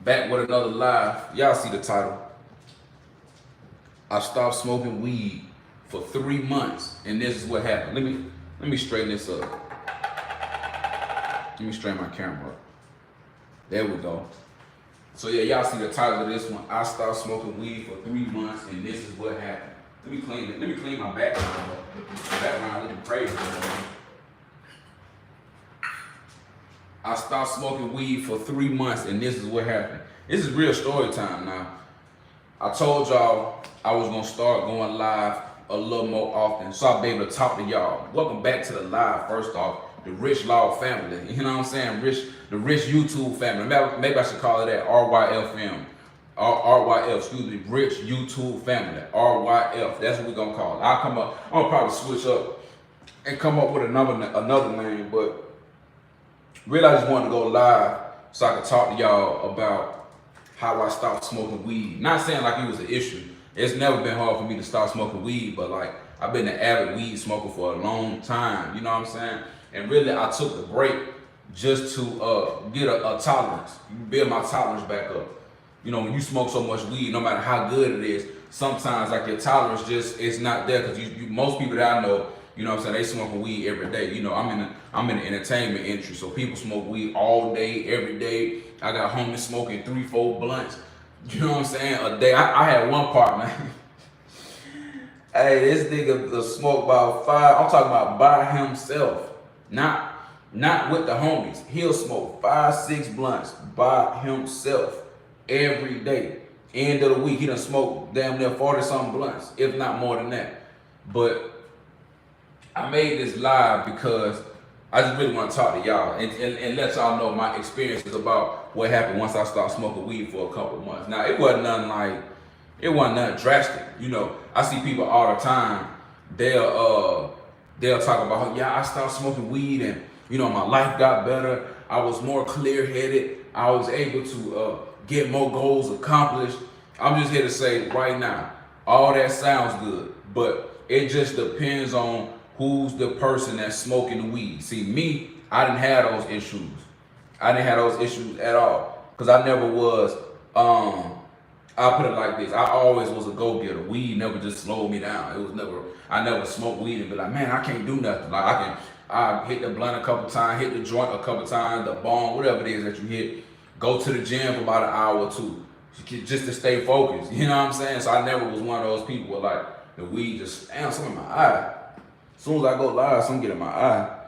Back with another live. Y'all see the title. I stopped smoking weed for 3 months, and this is what happened. Let me straighten this up. Let me straighten my camera up. There we go. So yeah, y'all see the title of this one. I stopped smoking weed for 3 months, and this is what happened. Let me clean it. Let me clean my background up. The background looking crazy. I stopped smoking weed for 3 months, and this is what happened. This is real story time now. I told y'all I was gonna start going live a little more often, so I'll be able to talk to y'all. Welcome back to the live. First off, the Rich Law family. You know what I'm saying? The Rich YouTube family. Maybe I should call it that. RYF. Excuse me, Rich YouTube family. RYF. That's what we're gonna call it. I'm gonna probably switch up and come up with another name, but really I just wanted to go live so I could talk to y'all about how I stopped smoking weed. Not saying like it was an issue. It's never been hard for me to stop smoking weed, but like I've been an avid weed smoker for a long time. You know what I'm saying? And really I took the break just to get a tolerance, build my tolerance back up. You know, when you smoke so much weed, no matter how good it is, sometimes like your tolerance just is not there, because you most people that I know, you know what I'm saying, they smoking weed every day. You know, I'm in the entertainment industry, so people smoke weed all day, every day. I got homies smoking 3-4 blunts, you know what I'm saying, a day. I had one partner. Hey, this nigga smoke about 5. I'm talking about by himself, not with the homies. He'll smoke 5-6 blunts by himself every day. End of the week, he done smoked damn near 40-something blunts, if not more than that. But I made this live because I just really want to talk to y'all and let y'all know my experiences about what happened once I started smoking weed for a couple of months. Now, it wasn't nothing drastic. You know, I see people all the time, they'll talk about, yeah, I stopped smoking weed and, you know, my life got better. I was more clear-headed. I was able to get more goals accomplished. I'm just here to say right now, all that sounds good, but it just depends on who's the person that's smoking the weed. See, me, I didn't have those issues. I didn't have those issues at all, because I never was, I'll put it like this, I always was a go-getter. Weed never just slowed me down. I never smoked weed and be like, man, I can't do nothing. Like I hit the blunt a couple times, hit the joint a couple times, the bong, whatever it is that you hit, go to the gym for about an hour or two, just to stay focused. You know what I'm saying? So I never was one of those people where like the weed just, damn, something in my eye. As soon as I go live, something get in my eye.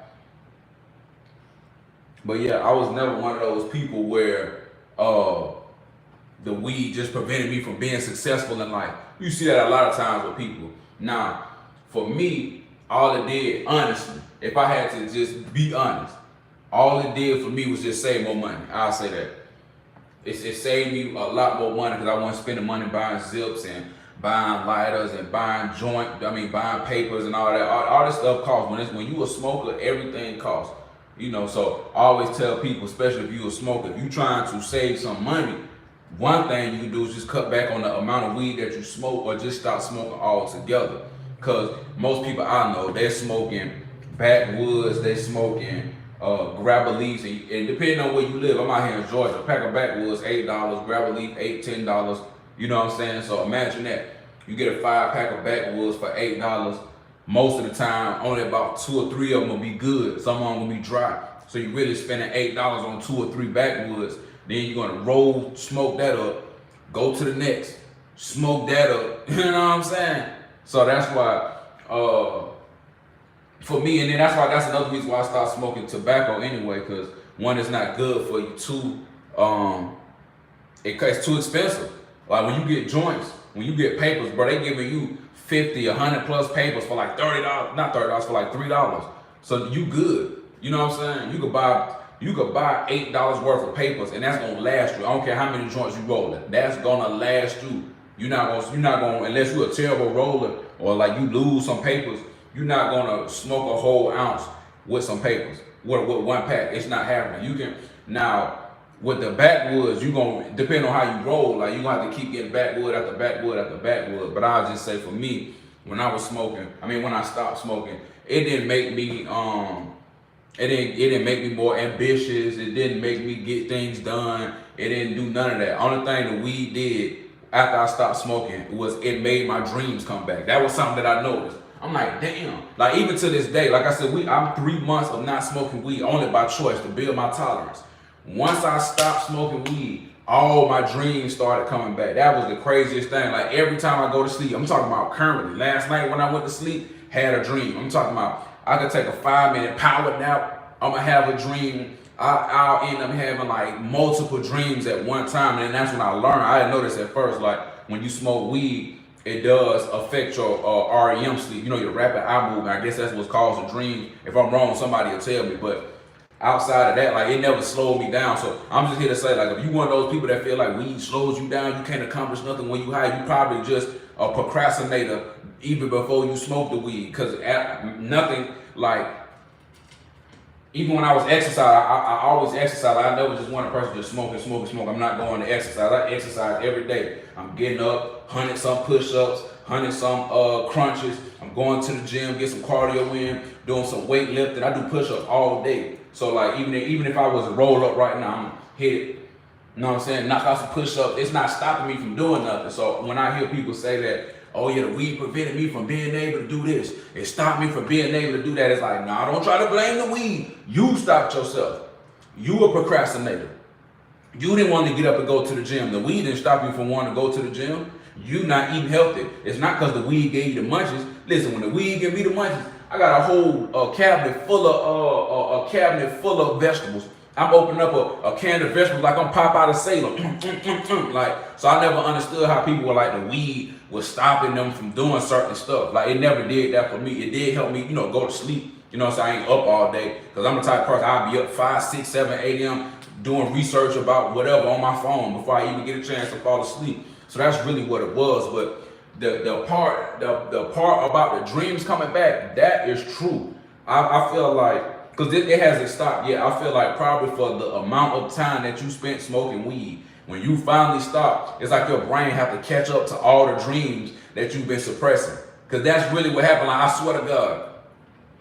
But yeah, I was never one of those people where the weed just prevented me from being successful in life. You see that a lot of times with people. Now, for me, all it did, honestly, if I had to just be honest, all it did for me was just save more money. I'll say that. It saved me a lot more money, because I wasn't spending money buying zips and buying lighters and buying buying papers and all that. All this stuff costs. When you a smoker, everything costs. You know, so I always tell people, especially if you a smoker, if you trying to save some money, one thing you can do is just cut back on the amount of weed that you smoke, or just stop smoking altogether. Because most people I know, they're smoking backwoods, they smoking grab a leaf, and depending on where you live, I'm out here in Georgia, a pack of backwoods $8, grab a leaf $8-10. You know what I'm saying? So imagine that. You get a 5-pack of backwoods for $8. Most of the time, only about 2 or 3 of them will be good. Some of them will be dry. So you're really spending $8 on 2 or 3 backwoods. Then you're gonna smoke that up, go to the next, smoke that up. You know what I'm saying? So that's why, for me, and then that's another reason why I started smoking tobacco anyway, because one, it's not good for you. 2, it's too expensive. Like when you get joints, when you get papers, bro, they giving you 50, 100 plus papers for like $30, not $30, for like $3. So you good. You know what I'm saying? You could buy $8 worth of papers, and that's gonna last you. I don't care how many joints you rolling. That's gonna last you. You're not gonna, unless you're a terrible roller or like you lose some papers, you're not gonna smoke a whole ounce with some papers, with 1 pack. It's not happening. You can, now, with the backwoods, you gonna depend on how you roll. Like you gonna have to keep getting backwood after backwood after backwood. But I'll just say, for me, when I stopped smoking, it didn't make me It didn't make me more ambitious. It didn't make me get things done. It didn't do none of that. Only thing the weed did after I stopped smoking was it made my dreams come back. That was something that I noticed. I'm like, damn. Like even to this day, like I said, I'm 3 months of not smoking weed only by choice to build my tolerance. Once I stopped smoking weed, all my dreams started coming back. That was the craziest thing. Like every time I go to sleep, I'm talking about currently. Last night when I went to sleep, had a dream. I'm talking about I could take a 5-minute power nap. I'm gonna have a dream. I'll end up having like multiple dreams at one time, and that's when I learned. I didn't notice at first, like when you smoke weed, it does affect your REM sleep. You know, your rapid eye movement. I guess that's what's causing dreams. If I'm wrong, somebody will tell me. But outside of that, like it never slowed me down. So I'm just here to say, like, if you one of those people that feel like weed slows you down, you can't accomplish nothing when you high, you probably just a procrastinator even before you smoke the weed. Because nothing like, even when I was exercising, I always exercise. I never just want a person just smoke. I'm not going to exercise. I exercise every day. I'm getting up, 100 some push-ups, 100 some crunches. I'm going to the gym, get some cardio in, doing some weightlifting. I do push-ups all day. So like even if I was to roll up right now, I'm hit it. You know what I'm saying? Knock out some push-ups. It's not stopping me from doing nothing. So when I hear people say that, oh yeah, the weed prevented me from being able to do this, it stopped me from being able to do that, it's like, nah, don't try to blame the weed. You stopped yourself. You a procrastinator. You didn't want to get up and go to the gym. The weed didn't stop you from wanting to go to the gym. You not eating healthy. It's not because the weed gave you the munchies. Listen, when the weed gave me the munchies, I got a whole cabinet full of vegetables. I'm opening up a can of vegetables like I'm Pop out of Salem. Like, so I never understood how people were like the weed was stopping them from doing certain stuff. Like it never did that for me. It did help me, go to sleep. You know what I'm saying? I ain't up all day. Cause I'm the type of person, I'll be up 5, 6, 7, 8 a.m. doing research about whatever on my phone before I even get a chance to fall asleep. So that's really what it was. But the part about the dreams coming back, that is true. I feel like, because it hasn't stopped yet. I feel like probably for the amount of time that you spent smoking weed, when you finally stop, it's like your brain have to catch up to all the dreams that you've been suppressing. Because that's really what happened. Like, I swear to God,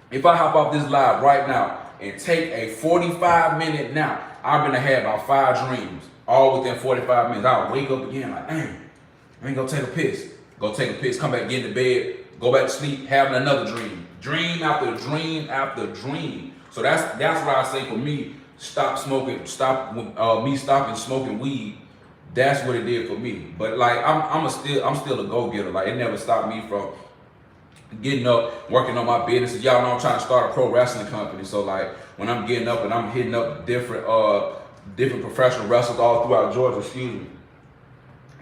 if I hop off this live right now and take a 45-minute nap, I'm gonna have about 5 dreams, all within 45 minutes. I'll wake up again like, dang, I ain't gonna take a piss. Go take a piss, come back, get into bed, go back to sleep, having another dream. Dream after dream after dream. So that's why I say for me, me stopping smoking weed, that's what it did for me. But like I'm still a go-getter. Like it never stopped me from getting up, working on my businesses. Y'all know I'm trying to start a pro wrestling company. So like when I'm getting up and I'm hitting up different professional wrestlers all throughout Georgia,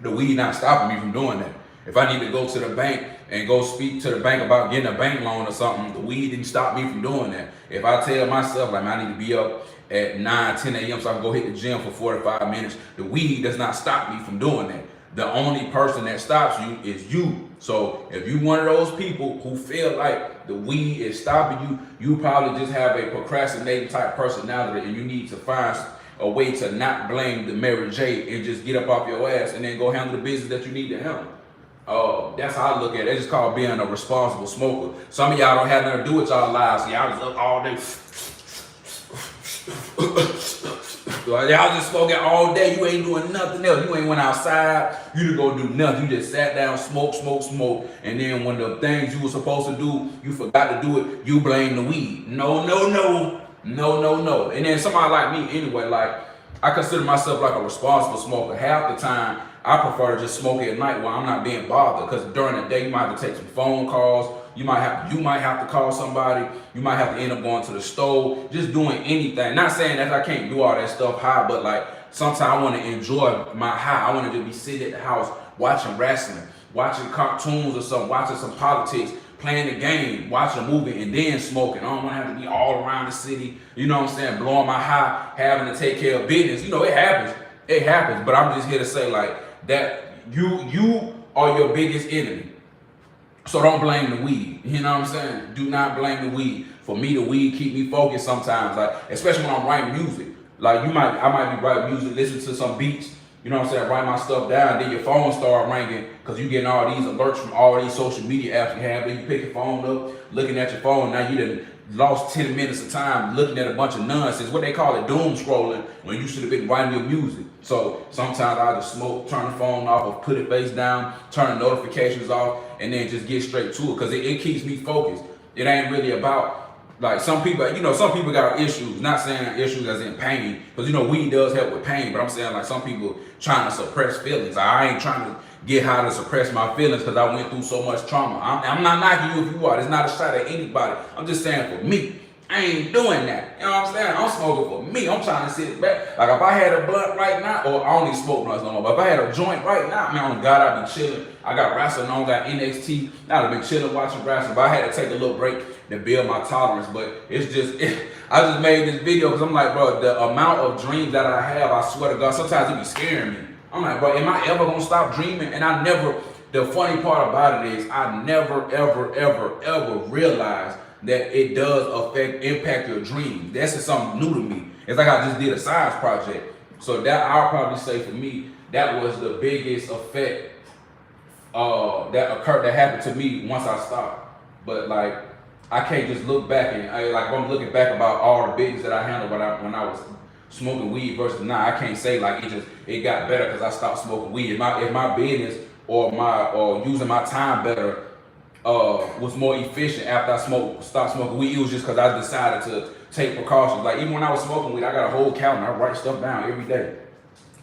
the weed not stopping me from doing that. If I need to go to the bank and go speak to the bank about getting a bank loan or something, the weed didn't stop me from doing that. If I tell myself, like, man, I need to be up at 9, 10 a.m. so I can go hit the gym for 45 minutes, the weed does not stop me from doing that. The only person that stops you is you. So if you're one of those people who feel like the weed is stopping you, you probably just have a procrastinating type personality and you need to find a way to not blame the Mary J and just get up off your ass and then go handle the business that you need to handle. That's how I look at it. It's just called being a responsible smoker. Some of y'all don't have nothing to do with y'all lives. So y'all just up all day. Y'all just smoking all day. You ain't doing nothing else. You ain't went outside. You didn't go do nothing. You just sat down, smoke. And then when the things you were supposed to do, you forgot to do it, you blame the weed. No. And then somebody like me anyway, like I consider myself like a responsible smoker. Half the time, I prefer to just smoke at night while I'm not being bothered. Because during the day, you might have to take some phone calls. You might have to call somebody. You might have to end up going to the store, just doing anything. Not saying that I can't do all that stuff high, but like sometimes I want to enjoy my high. I want to just be sitting at the house watching wrestling, watching cartoons or something, watching some politics, playing the game, watching a movie, and then smoking. I don't want to have to be all around the city, you know what I'm saying, blowing my high, having to take care of business. It happens. It happens. But I'm just here to say like that you are your biggest enemy. So don't blame the weed. You know what I'm saying? Do not blame the weed. For me, the weed keep me focused sometimes, like especially when I'm writing music. Like I might be writing music, listen to some beats, you know what I'm saying, write my stuff down, then your phone start ringing because you getting all these alerts from all these social media apps you have. Then you pick your phone up, looking at your phone, now you done lost 10 minutes of time looking at a bunch of nonsense. What they call it, doom scrolling, when you should have been writing your music. So sometimes I just smoke, turn the phone off, or put it face down, turn the notifications off, and then just get straight to it, because it keeps me focused. It ain't really about, like, some people, some people got issues, not saying issues as in pain, because, weed does help with pain, but I'm saying, like, some people trying to suppress feelings. I ain't trying to get high to suppress my feelings because I went through so much trauma. I'm not knocking you if you are. It's not a shot at anybody. I'm just saying for me, I ain't doing that. You know what I'm saying? I'm smoking for me. I'm trying to sit back. Like, if I had a blunt right now, or I don't even smoke blunts no more, but if I had a joint right now, man, on God, I'd be chilling. I got wrestling on, got NXT. I'd have been chilling watching wrestling, but I had to take a little break to build my tolerance. But it's just, I just made this video because I'm like, bro, the amount of dreams that I have, I swear to God, sometimes it be scaring me. I'm like, bro, am I ever gonna stop dreaming? And the funny part about it is I never, ever, ever, ever realized that it does impact your dreams. That's just something new to me. It's like I just did a science project. So that, I'll probably say for me, that was the biggest effect that happened to me once I stopped. But like, I can't just look back and if I'm looking back about all the business that I handled when I was smoking weed versus now, I can't say like it got better because I stopped smoking weed. If my business or using my time better was more efficient after I stopped smoking weed, it was just because I decided to take precautions. Like, even when I was smoking weed, I got a whole calendar. I write stuff down every day.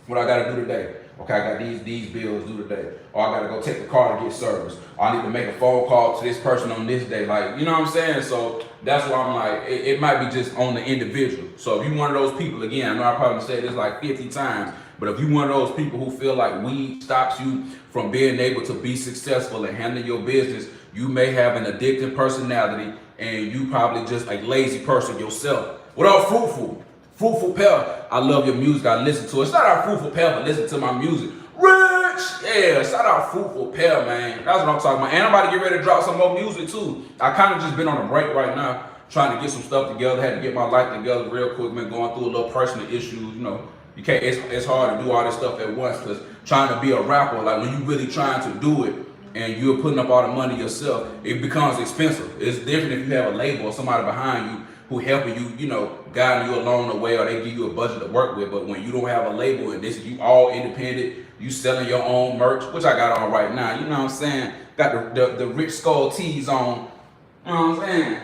What I gotta do today. Okay, I got these bills due today. Or I gotta go take the car to get service. Or I need to make a phone call to this person on this day. Like, you know what I'm saying? So that's why I'm like, it might be just on the individual. So if you one of those people, again, I know I probably said this like 50 times, but if you one of those people who feel like weed stops you from being able to be successful and handle your business, you may have an addictive personality and you probably just a lazy person yourself. What up, Fruitful? Fruitful Pepper, I love your music, I listen to it. Shout out Fruitful Pepper, listen to my music. Rich! Yeah, shout out Fruitful Pepper, man. That's what I'm talking about. And I'm about to get ready to drop some more music too. I kind of just been on a break right now, trying to get some stuff together. Had to get my life together real quick, been going through a little personal issues, You can't, it's hard to do all this stuff at once, because trying to be a rapper, like when you really trying to do it and you're putting up all the money yourself, it becomes expensive. It's different if you have a label or somebody behind you who helping you, guiding you along the way, or they give you a budget to work with. But when you don't have a label and you all independent, you selling your own merch, which I got on right now, you know what I'm saying? Got the Rich Skull tees on, you know what I'm saying?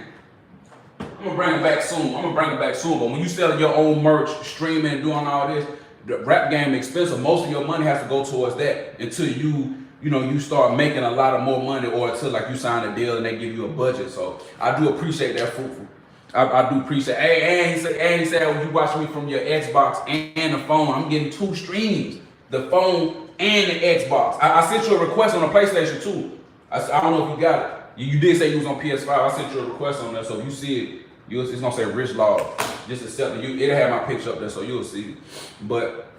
I'm gonna bring it back soon. But when you selling your own merch, streaming, and doing all this, the rap game expensive. Most of your money has to go towards that until you start making a lot of more money, or until like you sign a deal and they give you a budget. So I do appreciate that, Fruitful. I do appreciate. Hey, and he said, when you watch me from your Xbox and the phone, I'm getting 2 streams, the phone and the Xbox. I sent you a request on the PlayStation too. I don't know if you got it. You did say you was on PS5. I sent you a request on there, so if you see it, it's gonna say Rich Law. Just accept it. It'll have my picture up there, so you'll see it. But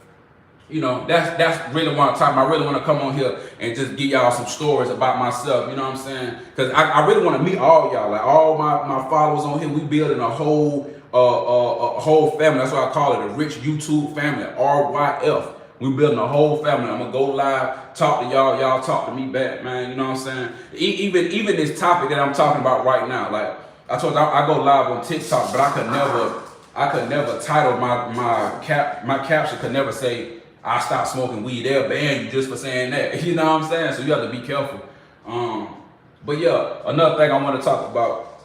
that's really what I'm talking about. I really want to come on here and just give y'all some stories about myself, you know what I'm saying? Because I really want to meet all y'all, like all my followers on here. We building a whole family. That's why I call it a Rich YouTube family, RYF. We building a whole family. I'm gonna go live, talk to y'all talk to me back, man, you know what I'm saying? Even this topic that I'm talking about right now, like I told you, I go live on TikTok, but I could never title my caption could never say, I stopped smoking weed. They'll ban you just for saying that. You know what I'm saying? So you have to be careful. But yeah, another thing I want to talk about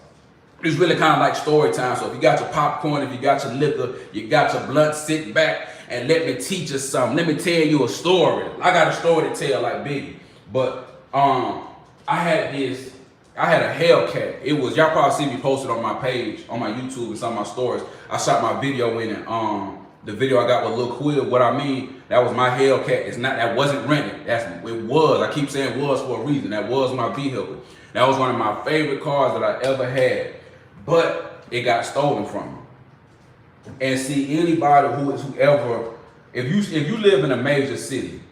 is really kind of like story time. So if you got your popcorn, if you got your liquor, you got your blunt, sit back and let me teach you something. Let me tell you a story. I got a story to tell like Biggie. But I had a Hellcat. It was, y'all probably see me posted on my page, on my YouTube and some of my stories. I shot my video in it. The video I got with Lil Quill, what I mean, that was my Hellcat. That wasn't rented. It was. I keep saying was for a reason. That was my vehicle. That was one of my favorite cars that I ever had. But it got stolen from me. And see, anybody whoever, if you live in a major city,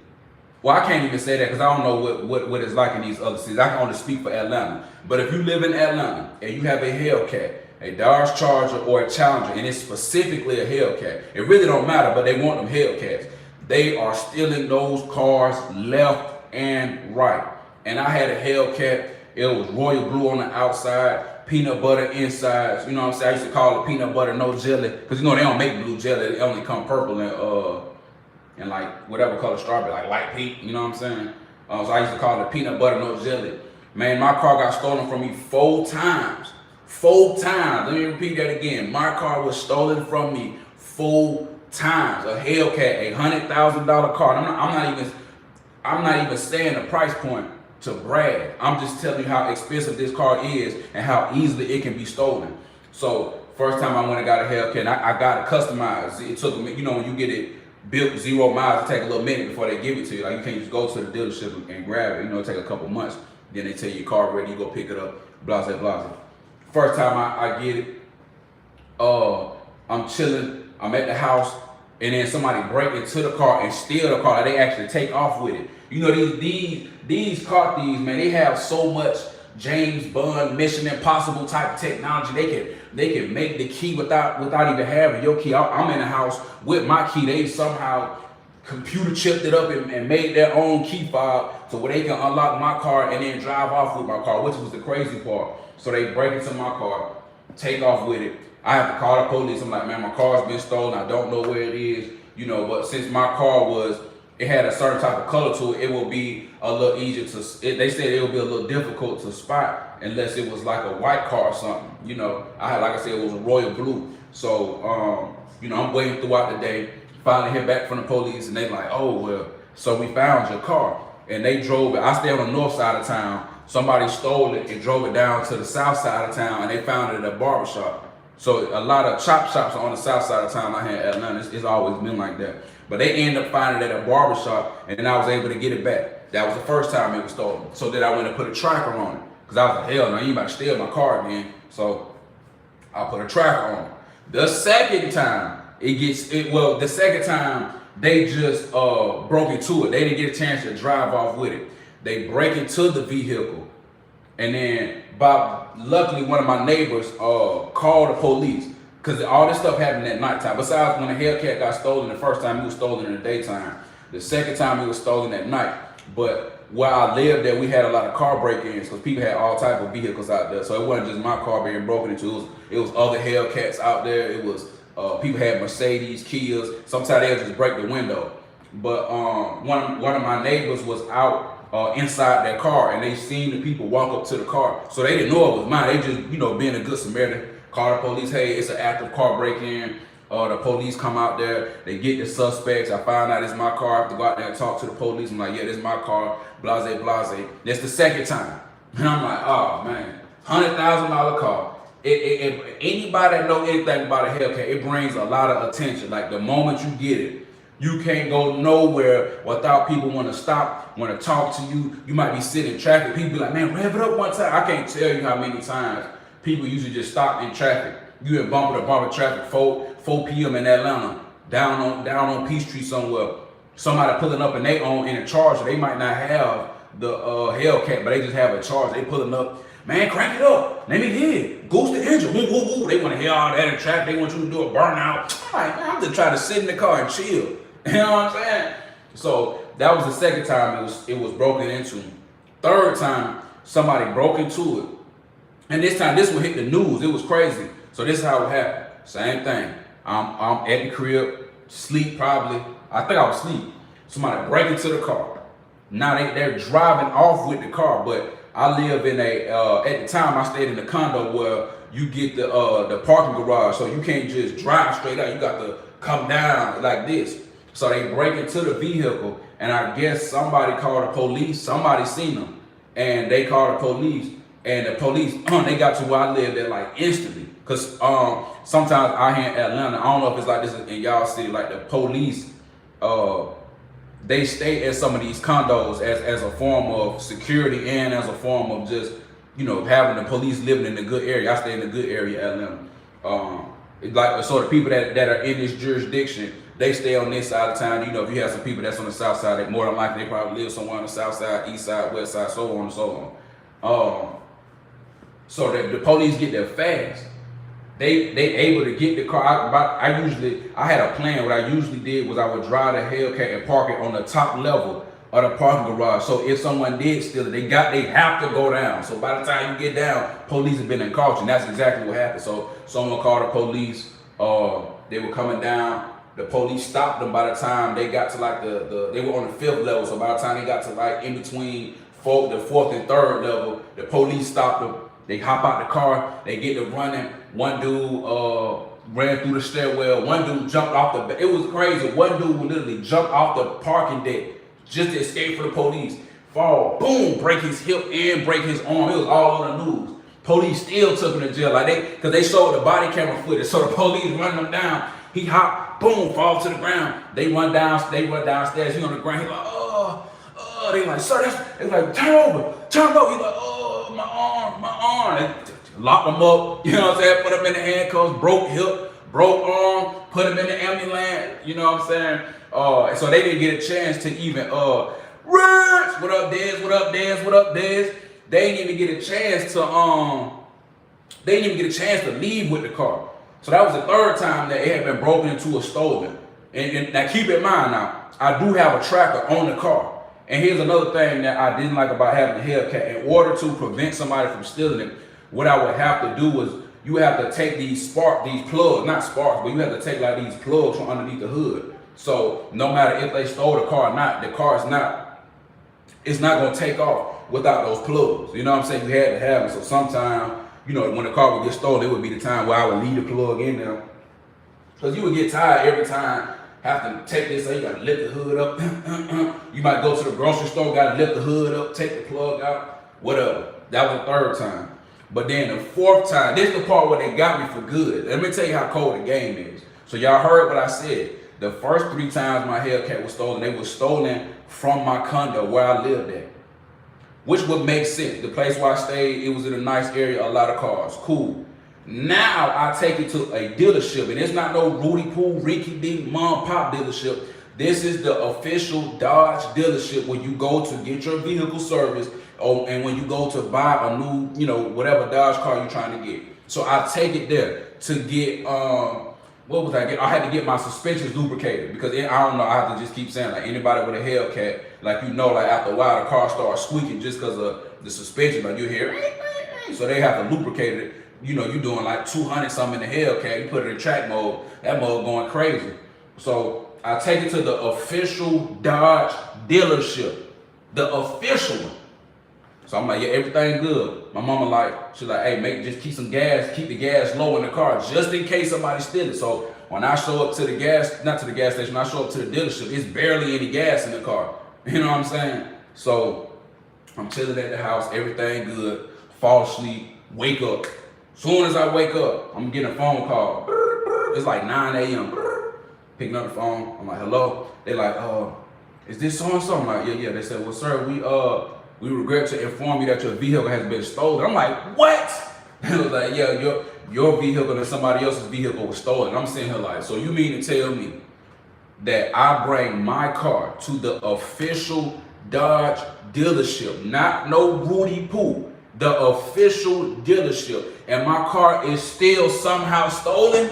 well, I can't even say that because I don't know what it's like in these other cities. I can only speak for Atlanta. But if you live in Atlanta and you have a Hellcat, a Dodge Charger or a Challenger, and it's specifically a Hellcat, it really don't matter, but they want them Hellcats. They are stealing those cars left and right. And I had a Hellcat. It was royal blue on the outside, peanut butter insides. You know what I'm saying? I used to call it peanut butter no jelly, because you know they don't make blue jelly. It only come purple and like whatever color strawberry, like light pink. You know what I'm saying? So I used to call it peanut butter no jelly. Man, my car got stolen from me 4 times. 4 times. Let me repeat that again. My car was stolen from me 4 times. A Hellcat, a $100,000 car. I'm not even saying the price point to brag. I'm just telling you how expensive this car is and how easily it can be stolen. So first time I went and got a Hellcat, I got it customized. It took me, you know, when you get it built 0 miles, it take a little minute before they give it to you. Like you can't just go to the dealership and grab it. You know, it take a couple months. Then they tell you your car ready, you go pick it up, blah, blah, blah. First time I get it, I'm chilling, I'm at the house, and then somebody break into the car and steal the car. Like they actually take off with it. You know, these car thieves, man, they have so much James Bond, Mission Impossible type technology. They can make the key without even having your key. I'm in the house with my key. They somehow computer chipped it up and made their own key fob so where they can unlock my car and then drive off with my car, which was the crazy part. So they break into my car, take off with it. I have to call the police. I'm like, man, my car's been stolen. I don't know where it is, you know, but since my car it had a certain type of color to it, it will be a little easier they said it would be a little difficult to spot unless it was like a white car or something, you know. Like I said, it was a royal blue. So, you know, I'm waiting throughout the day. Finally hear back from the police and they like, oh, well, so we found your car. And they drove it. I stay on the north side of town. Somebody stole it and drove it down to the south side of town and they found it at a barbershop. So a lot of chop shops are on the south side of town out here in Atlanta. It's always been like that. But they ended up finding it at a barbershop and then I was able to get it back. That was the first time it was stolen. So then I went and put a tracker on it. Because I was like, hell no, you about to steal my car again. So I put a tracker on it. The second time, the second time they just broke into it. They didn't get a chance to drive off with it. They break into the vehicle, and then luckily one of my neighbors called the police because all this stuff happened at nighttime. Besides when the Hellcat got stolen the first time, it was stolen in the daytime. The second time it was stolen at night. But where I lived there, we had a lot of car break-ins because people had all type of vehicles out there. So it wasn't just my car being broken into. It was other Hellcats out there. It was people had Mercedes, Kias. Sometimes they'll just break the window. But one of my neighbors was out inside their car and they seen the people walk up to the car. So they didn't know it was mine. They just, you know, being a good Samaritan, call the police. Hey, it's an active car break-in. The police come out there. They get the suspects. I find out it's my car. I have to go out there and talk to the police. I'm like, yeah, this is my car. Blase, blase. That's the second time. And I'm like, oh, man. $100,000 car. If anybody that know anything about a Hellcat, it brings a lot of attention. Like the moment you get it, you can't go nowhere without people want to stop, want to talk to you. You might be sitting in traffic. People be like, man, rev it up one time. I can't tell you how many times people usually just stop in traffic. You in bumper to bumper traffic, 4 p.m. in Atlanta, down on Peachtree somewhere. Somebody pulling up and they own in a Charger. They might not have the Hellcat, but they just have a Charger. They pulling up. Man, crank it up. Let me hear it. Goose the engine. Woo, woo, woo. They want to hear all that in traffic. They want you to do a burnout. I'm like, man, I'm just trying to sit in the car and chill. You know what I'm saying? So that was the second time it was broken into. Third time, somebody broke into it. And this time, this one hit the news. It was crazy. So this is how it happened. Same thing. I'm at the crib, sleep probably. I think I was asleep. Somebody break into the car. Now they're driving off with the car, but I live in at the time I stayed in a condo where you get the parking garage, so you can't just drive straight out. You got to come down like this. So they break into the vehicle, and I guess somebody called the police. Somebody seen them, and they called the police. And the police, they got to where I lived at like instantly. Cause sometimes out here in Atlanta, I don't know if it's like this in y'all city, like the police, they stay at some of these condos as a form of security and as a form of just, you know, having the police living in a good area. I stay in a good area, Atlanta. Like so the people that are in this jurisdiction, they stay on this side of town. You know, if you have some people that's on the south side, they more than likely they probably live somewhere on the south side, east side, west side, so on and so on. So the police get there fast. They able to get the car. I had a plan. What I usually did was I would drive the Hellcat and park it on the top level of the parking garage. So if someone did steal it, they have to go down. So by the time you get down, police have been in caution. That's exactly what happened. So someone called the police. They were coming down. The police stopped them by the time they got to like they were on the 5th level. So by the time they got to like in between the 4th and 3rd level, the police stopped them. They hop out the car. They get to running. One dude ran through the stairwell. One dude jumped off the. It was crazy. One dude literally jumped off the parking deck just to escape from the police. Fall, boom, break his hip and break his arm. It was all on the news. Police still took him to jail, like because they showed the body camera footage. So the police run him down. He hopped, boom, fall to the ground. They run downstairs. He on the ground. He like, they like, sir, they like, turn over. He's like, my arm. They locked him up. You know what I'm saying? Put him in the handcuffs. Broke hip, broke arm. Put him in the ambulance. You know what I'm saying? So they didn't get a chance to even Rich, what up, Dez? What up, Dez? What up, Dez? They didn't even get a chance to leave with the car. So that was the 3rd time that it had been broken into or stolen. And now keep in mind now, I do have a tracker on the car. And here's another thing that I didn't like about having a Hellcat. In order to prevent somebody from stealing it, what I would have to do was you have to take these plugs, not sparks, but you have to take like these plugs from underneath the hood. So no matter if they stole the car or not, it's not gonna take off without those plugs. You know what I'm saying? You had to have them. So sometimes, you know, when the car would get stolen, it would be the time where I would leave the plug in there. Because you would get tired every time, have to take this, so you gotta lift the hood up. You might go to the grocery store, gotta lift the hood up, take the plug out, whatever. That was the 3rd time. But then the 4th time, this is the part where they got me for good. Let me tell you how cold the game is. So y'all heard what I said. The first 3 times my Hellcat was stolen, they were stolen from my condo where I lived at. Which would make sense. The place where I stayed, it was in a nice area, a lot of cars. Cool. Now I take it to a dealership, and it's not no Rudy Poo, Ricky D, mom pop dealership. This is the official Dodge dealership where you go to get your vehicle serviced, and when you go to buy a new, you know, whatever Dodge car you're trying to get. So I take it there to get what was I get? I had to get my suspensions lubricated because I don't know. I have to just keep saying like anybody with a Hellcat, like you know, like after a while the car starts squeaking just because of the suspension. Like you hear, so they have to lubricate it. You know, you're doing like 200 something in the Hellcat. You put it in track mode, that mode going crazy. So I take it to the official Dodge dealership, the official one. So I'm like, yeah, everything good. My mama like, she's like, hey, just keep some gas, keep the gas low in the car, just in case somebody steals it. So when I show up to the gas, not to the gas station, I show up to the dealership, it's barely any gas in the car. You know what I'm saying? So I'm chilling at the house, everything good, fall asleep, wake up. Soon as I wake up, I'm getting a phone call. It's like 9 a.m. Picking up the phone, I'm like, hello? They like, is this so-and-so? I'm like, yeah. They said, well, sir, we regret to inform you that your vehicle has been stolen. I'm like, what? They was like, yeah, your vehicle and somebody else's vehicle was stolen. I'm sitting here like, so you mean to tell me that I bring my car to the official Dodge dealership, not no Rudy Poo, the official dealership, and my car is still somehow stolen?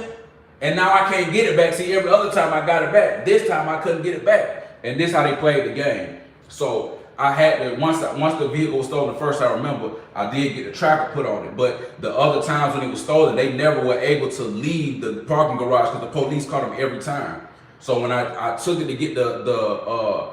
And now I can't get it back. See, every other time I got it back. This time I couldn't get it back. And this is how they played the game. So I had to, once the vehicle was stolen, the first I remember, I did get the tracker put on it. But the other times when it was stolen, they never were able to leave the parking garage because the police caught them every time. So when I took it to get the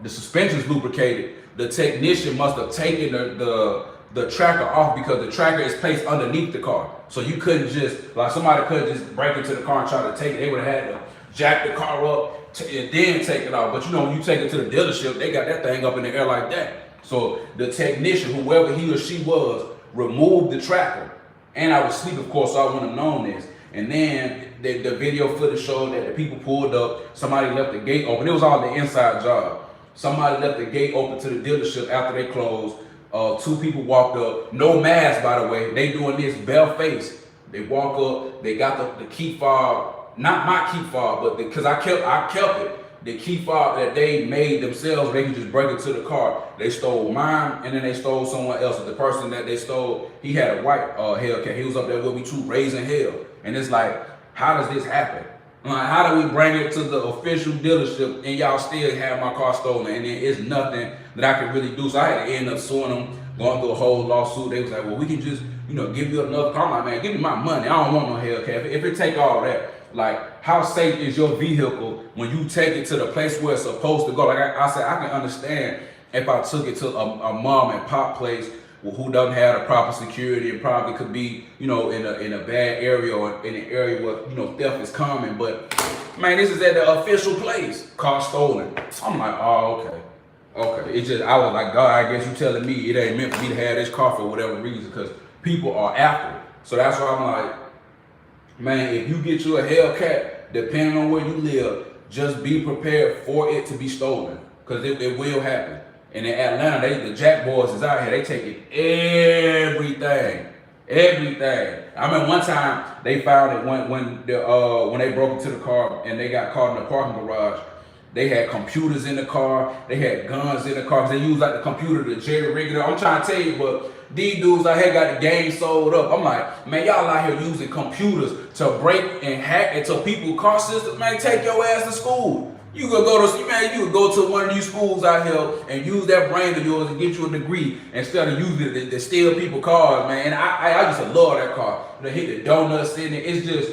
suspensions lubricated, the technician must have taken the tracker off because the tracker is placed underneath the car. So you couldn't just, like somebody couldn't just break into the car and try to take it. They would have had to jack the car up and then take it off. But you know, when you take it to the dealership, they got that thing up in the air like that. So the technician, whoever he or she was, removed the tracker. And I was asleep, of course, so I wouldn't have known this. And then the video footage showed that the people pulled up, somebody left the gate open. It was all the inside job. Somebody left the gate open to the dealership after they closed. 2 people walked up, no mask by the way. They doing this bare face. They walk up, they got the key fob, not my key fob, but because I kept it. The key fob that they made themselves, they could just break it to the car. They stole mine, and then they stole someone else's. The person that they stole, he had a white Hellcat. He was up there with me too, raising hell. And it's like, how does this happen? I'm like, how do we bring it to the official dealership and y'all still have my car stolen? And then it's nothing that I can really do. So I had to end up suing them, going through a whole lawsuit. They was like, well, we can just, give you another car. I'm like, man, give me my money. I don't want no Hellcat. If it take all that, like, how safe is your vehicle when you take it to the place where it's supposed to go? Like I said, I can understand if I took it to a mom and pop place who doesn't have the proper security and probably could be, in a bad area or in an area where, theft is common. But man, this is at the official place. Car stolen. I'm like, oh, okay. Okay. I was like, God, I guess you telling me it ain't meant for me to have this car for whatever reason, because people are after it. So that's why I'm like, man, if you get you a Hellcat, depending on where you live, just be prepared for it to be stolen, because it will happen. And in Atlanta, the Jack boys is out here. They taking everything. I remember one time they found it when they broke into the car and they got caught in the parking garage. They had computers in the car. They had guns in the car. They used like the computer to jerry rig it. I'm trying to tell you, but these dudes out here got the game sold up. I'm like, man, y'all out here using computers to break and hack into people's car systems. Man, take your ass to school. You could go to one of these schools out here and use that brain of yours and get you a degree instead of using it to steal people's cars, man. And I used to love that car. Hit the donuts in it. It's just,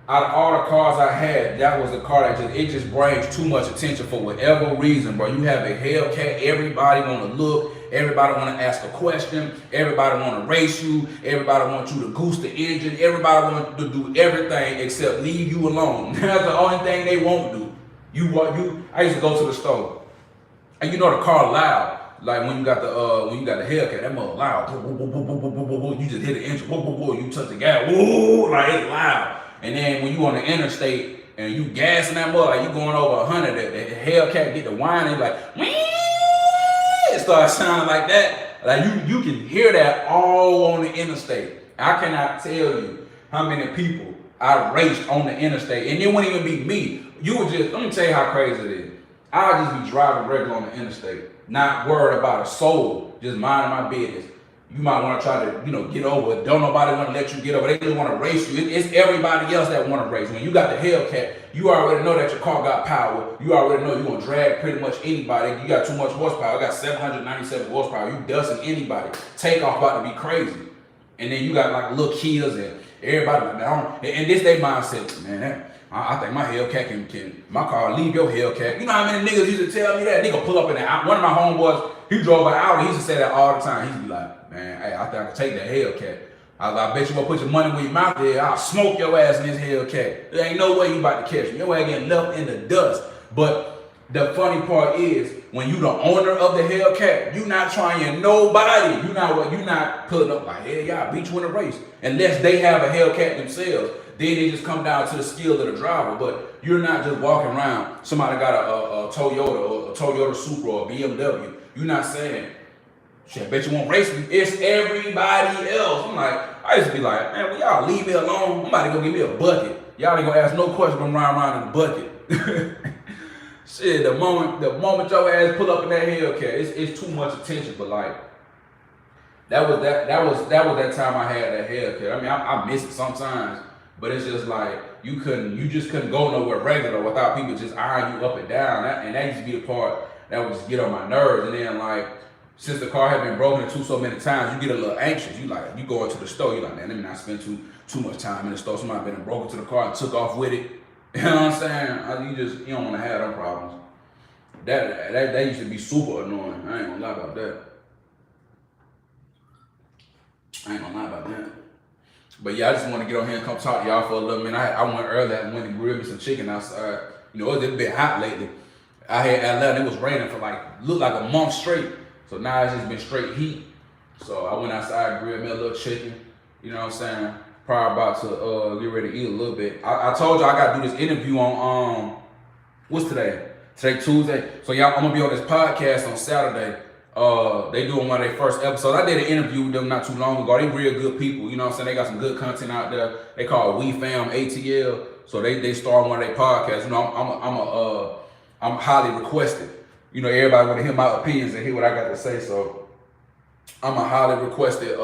out of all the cars I had, that was the car that just brings too much attention for whatever reason, bro. You have a Hellcat, everybody want to look, everybody want to ask a question, everybody want to race you, everybody want you to goose the engine, everybody want to do everything except leave you alone. That's the only thing they won't do. I used to go to the store, and the car loud. Like when you got the Hellcat, that mother loud. You just hit the engine, you touch the gas, like it's loud. And then when you on the interstate and you gassing that mother, like you going over 100, the Hellcat get the whining, like, it starts sounding like that. Like you can hear that all on the interstate. I cannot tell you how many people I raced on the interstate, and it wouldn't even be me. Let me tell you how crazy it is. I'll just be driving regular on the interstate, not worried about a soul, just minding my business. You might want to try to, get over it. Don't nobody want to let you get over. They just want to race you. It's everybody else that want to race. When you got the Hellcat, you already know that your car got power. You already know you're going to drag pretty much anybody. You got too much horsepower. I got 797 horsepower. You dusting anybody. Takeoff about to be crazy. And then you got like little kids and everybody like that. And this they mindset, man, I think my Hellcat can my car leave your Hellcat. You know how many niggas used to tell me that? Nigga pull up in that. One of my homeboys, he drove an Audi. He used to say that all the time. He'd be like, man, hey, I think I can take that Hellcat. I bet you gonna put your money where your mouth is. I'll smoke your ass in this Hellcat. There ain't no way you about to catch me. Your ass getting left in the dust. But the funny part is, when you the owner of the Hellcat, you not trying nobody. You not putting up like, hey, y'all beat you in a race. Unless they have a Hellcat themselves. Then they just come down to the skill of the driver. But you're not just walking around. Somebody got a Toyota or a Toyota Supra or a BMW. You're not saying, shit, I bet you won't race me. It's everybody else. I'm like, I used to be like, man, will y'all leave me alone? I'm about to go get me a bucket. Y'all ain't gonna ask no question. I'm riding around in the bucket. Shit, the moment your ass pull up in that Hellcat, it's too much attention. But like, that was that time I had that Hellcat. I mean, I miss it sometimes, but it's just like you just couldn't go nowhere regular without people just eyeing you up and down. And that used to be the part that would just get on my nerves. And then like, since the car had been broken into so many times, you get a little anxious. You go into the store, you like, man, let me not spend too much time in the store. Somebody been broke into the car and took off with it. You know what I'm saying? You don't want to have them problems. That used to be super annoying. I ain't gonna lie about that. But yeah, I just want to get on here and come talk to y'all for a little minute. I went earlier and went and grilled me some chicken outside. It's been hot lately. I had Atlanta, it was raining for looked like a month straight. So now it's just been straight heat. So I went outside, grilled me a little chicken. You know what I'm saying? Probably about to get ready to eat a little bit. I told you I got to do this interview on, what's today? Today, Tuesday. So y'all, I'm going to be on this podcast on Saturday. They doing one of their first episodes. I did an interview with them not too long ago. They real good people. You know what I'm saying? They got some good content out there. They call it We Fam ATL. So they start one of their podcasts. I'm highly requested. Everybody want to hear my opinions and hear what I got to say. So I'm a highly requested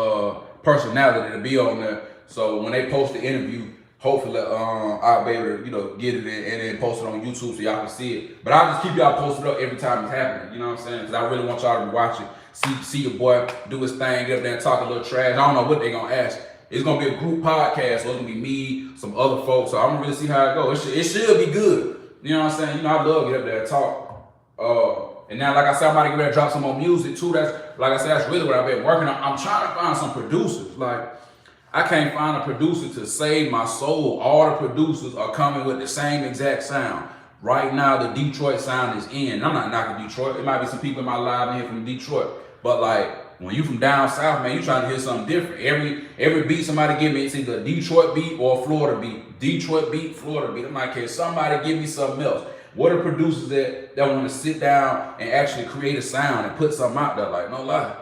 personality to be on there. So when they post the interview, hopefully I'll be able to, get it and then post it on YouTube so y'all can see it. But I'll just keep y'all posted up every time it's happening. You know what I'm saying? Because I really want y'all to be watching, see your boy do his thing, get up there and talk a little trash. I don't know what they're gonna ask. It's gonna be a group podcast, so it's gonna be me, some other folks. So I'm gonna really see how it goes. It should be good. You know what I'm saying? I love to get up there and talk. And now, like I said, I'm about to get ready to drop some more music too. That's, like I said, that's really what I've been working on. I'm trying to find some producers. Like, I can't find a producer to save my soul. All the producers are coming with the same exact sound. Right now, the Detroit sound is in. I'm not knocking Detroit. It might be some people in my live in here from Detroit. But like, when you from down south, man, you trying to hear something different. Every beat somebody give me, it's either a Detroit beat or a Florida beat. Detroit beat, Florida beat. I'm like, can somebody give me something else? What are producers that want to sit down and actually create a sound and put something out there? Like, no lie.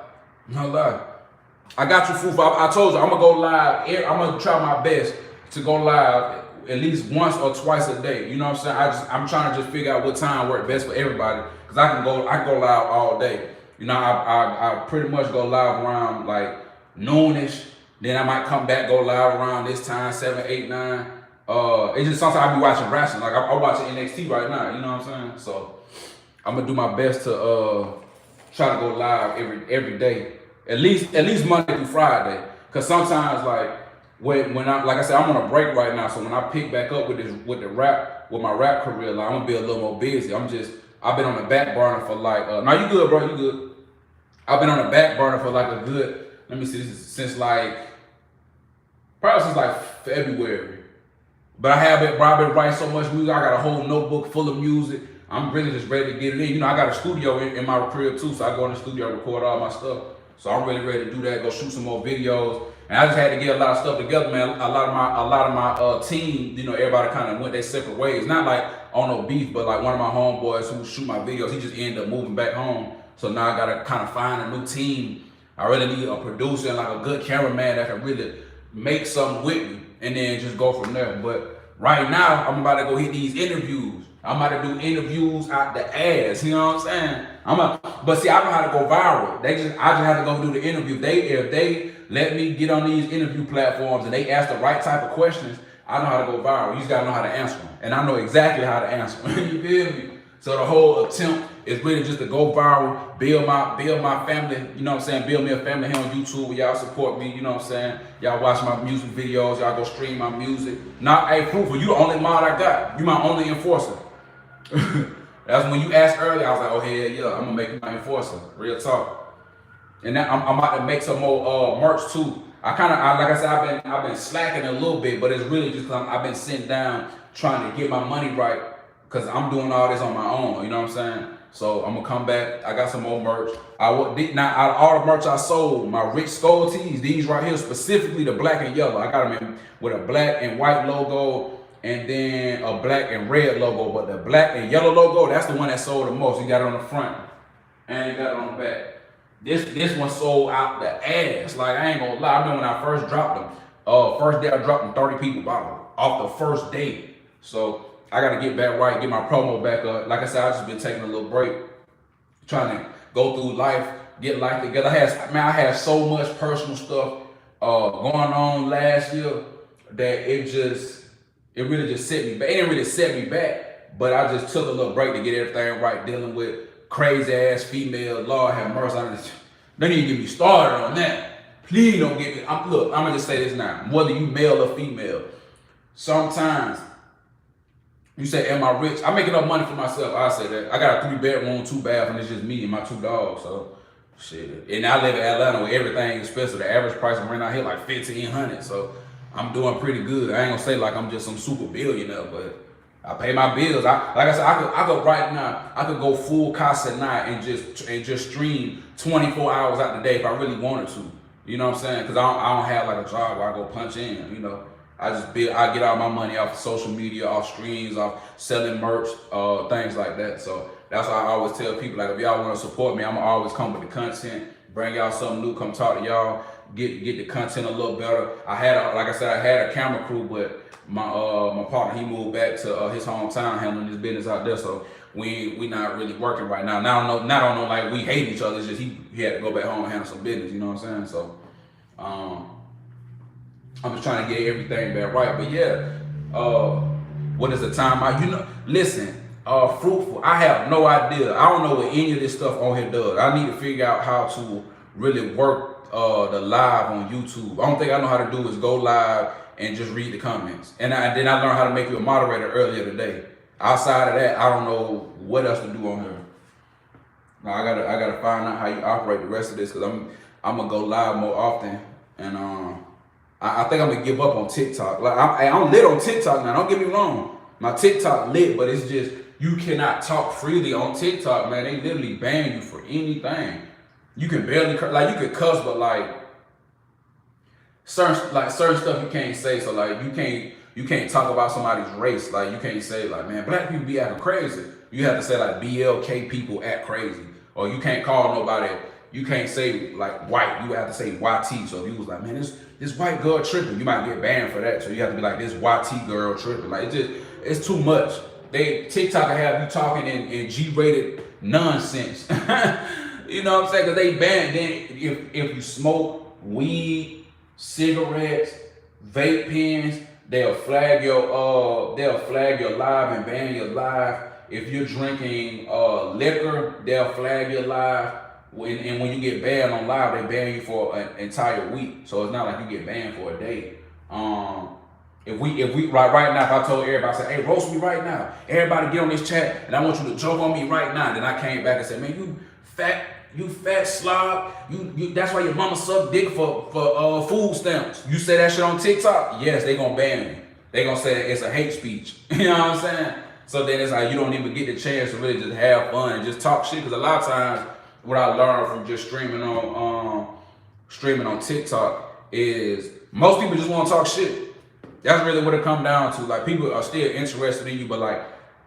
I got you, Foo. I told you, I'm going to go live. I'm going to try my best to go live at least once or twice a day. You know what I'm saying? I'm trying to just figure out what time works best for everybody. Because I can go live all day. I pretty much go live around like noonish. Then I might come back, go live around this time, 7, 8, 9. It's just sometimes I be watching wrestling. Like I'm watching NXT right now. You know what I'm saying? So I'm going to do my best to try to go live every day. At least Monday through Friday, cause sometimes like when I, like I said, I'm on a break right now. So when I pick back up with my rap career, like I'm gonna be a little more busy. I've been on the back burner for like, no, you good, bro, you good. I've been on the back burner for like a good, let me see, this is since like February. But I've been writing so much music. I got a whole notebook full of music. I'm really just ready to get it in. I got a studio in my crib too, so I go in the studio, record all my stuff. So I'm really ready to do that, go shoot some more videos. And I just had to get a lot of stuff together, man. A lot of my team, everybody kind of went their separate ways. Not like on no beef, but like one of my homeboys who shoot my videos, he just ended up moving back home. So now I gotta kind of find a new team. I really need a producer and like a good cameraman that can really make something with me and then just go from there. But right now, I'm about to go hit these interviews. I'm about to do interviews out the ass, you know what I'm saying? But see, I know how to go viral. I just have to go do the interview. If they let me get on these interview platforms and they ask the right type of questions, I know how to go viral. You just gotta know how to answer them. And I know exactly how to answer them. You feel me? So the whole attempt is really just to go viral, build my family, you know what I'm saying? Build me a family here on YouTube where y'all support me, you know what I'm saying? Y'all watch my music videos, y'all go stream my music. Hey, Fruitful, you the only mod I got. You my only enforcer. That's when you asked earlier, I was like, oh hell yeah, I'm gonna make you my enforcer. Real talk. And now I'm about to make some more merch too. Like I said, I've been slacking a little bit, but it's really just because I've been sitting down trying to get my money right, because I'm doing all this on my own, you know what I'm saying? So I'm gonna come back. I got some more merch. Out of all the merch I sold, my Rich Skull tees, these right here, specifically the black and yellow, I got them in with a black and white logo, and then a black and red logo. But the black and yellow logo, that's the one that sold the most. You got it on the front and you got it on the back. This one sold out the ass. Like, I ain't gonna lie, I remember when I first dropped them. First day I dropped them, 30 people bought them off the first day. So I gotta get back right, get my promo back up. Like I said, I just been taking a little break, trying to go through life, get life together. I had so much personal stuff going on last year that it really just set me back. It didn't really set me back, but I just took a little break to get everything right, dealing with crazy ass female. Lord have mercy. Don't even get me started on that. Please don't get me. Look, I'm gonna just say this now. Whether you male or female, sometimes you say, am I rich? I make enough money for myself. I say that. I got a 3-bedroom, 2-bath, and it's just me and my 2 dogs. So shit. And I live in Atlanta where everything is expensive. The average price of rent out here like $1,500. So I'm doing pretty good. I ain't gonna say like I'm just some super billionaire, but I pay my bills. Like I said, I could right now, I could go full casa night and just stream 24 hours out the day if I really wanted to. You know what I'm saying? Because I don't have like a job where I go punch in. I get all my money off social media, off streams, off selling merch, things like that. So that's why I always tell people, like, if y'all want to support me, I'm gonna always come with the content, bring y'all something new, come talk to y'all, get the content a little better. Like I said, I had a camera crew, but my partner, he moved back to his hometown handling his business out there. So we not really working right now. Not on no like we hate each other. It's just he had to go back home and handle some business. You know what I'm saying? So I'm just trying to get everything back right. But yeah, what is the time out? Listen, fruitful. I have no idea. I don't know what any of this stuff on here does. I need to figure out how to really work the live on YouTube. The only thing I know how to do is go live and just read the comments. And then I learned how to make you a moderator earlier today. Outside of that, I don't know what else to do on here. Now I gotta find out how you operate the rest of this, because I'm gonna go live more often. And I think I'm gonna give up on TikTok. Like I'm lit on TikTok now. Don't get me wrong. My TikTok lit, but it's just you cannot talk freely on TikTok, man. They literally ban you for anything. You can barely you could cuss, but like certain stuff you can't say. So like you can't talk about somebody's race. Like you can't say like, man, black people be acting crazy. You have to say like BLK people act crazy, or you can't call nobody. You can't say like white. You have to say YT. So if you was like, man, this white girl tripping, you might get banned for that. So you have to be like, this YT girl tripping. Like it's too much. TikTok will have you talking in G-rated nonsense. You know what I'm saying? Because they ban. Then if you smoke weed, cigarettes, vape pens, they'll flag your live and ban your live. If you're drinking liquor, they'll flag your live. And when you get banned on live, they ban you for an entire week. So it's not like you get banned for a day. If we right now, if I told everybody, I said, hey, roast me right now. Everybody get on this chat, and I want you to joke on me right now. Then I came back and said, man, you fat slob. You that's why your mama sucked dick for food stamps. You say that shit on TikTok? Yes, they gonna ban me. They gonna say it's a hate speech. You know what I'm saying? So then it's like you don't even get the chance to really just have fun and just talk shit. Because a lot of times, what I learned from just streaming on TikTok is most people just want to talk shit. That's really what it comes down to. Like, people are still interested in you, but like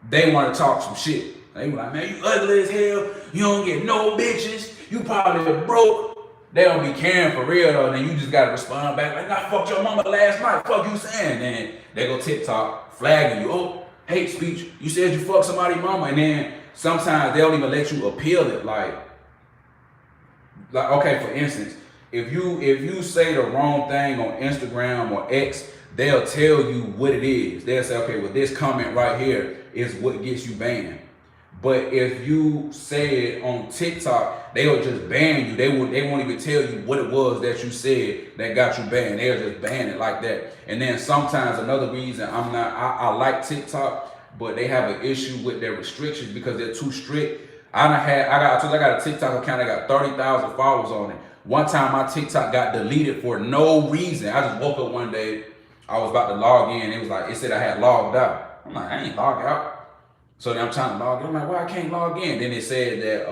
they want to talk some shit. They be like, man, you ugly as hell. You don't get no bitches. You probably broke. They don't be caring for real though. Then you just gotta respond back like, I fucked your mama last night. Fuck you saying? Then they go TikTok flagging you. Oh, hate speech. You said you fucked somebody's mama, and then sometimes they don't even let you appeal it. Like okay, for instance, if you say the wrong thing on Instagram or X, they'll tell you what it is. They'll say, okay, well, this comment right here is what gets you banned. But if you say it on TikTok, they'll just ban you. They won't even tell you what it was that you said that got you banned. They'll just ban it like that. And then sometimes another reason I like TikTok, but they have an issue with their restrictions because they're too strict. I got a TikTok account. I got 30,000 followers on it. One time my TikTok got deleted for no reason. I just woke up one day. I was about to log in. It said I had logged out. I'm like, I ain't logged out. So then I'm trying to log in. I'm like, why I can't log in? Then it said that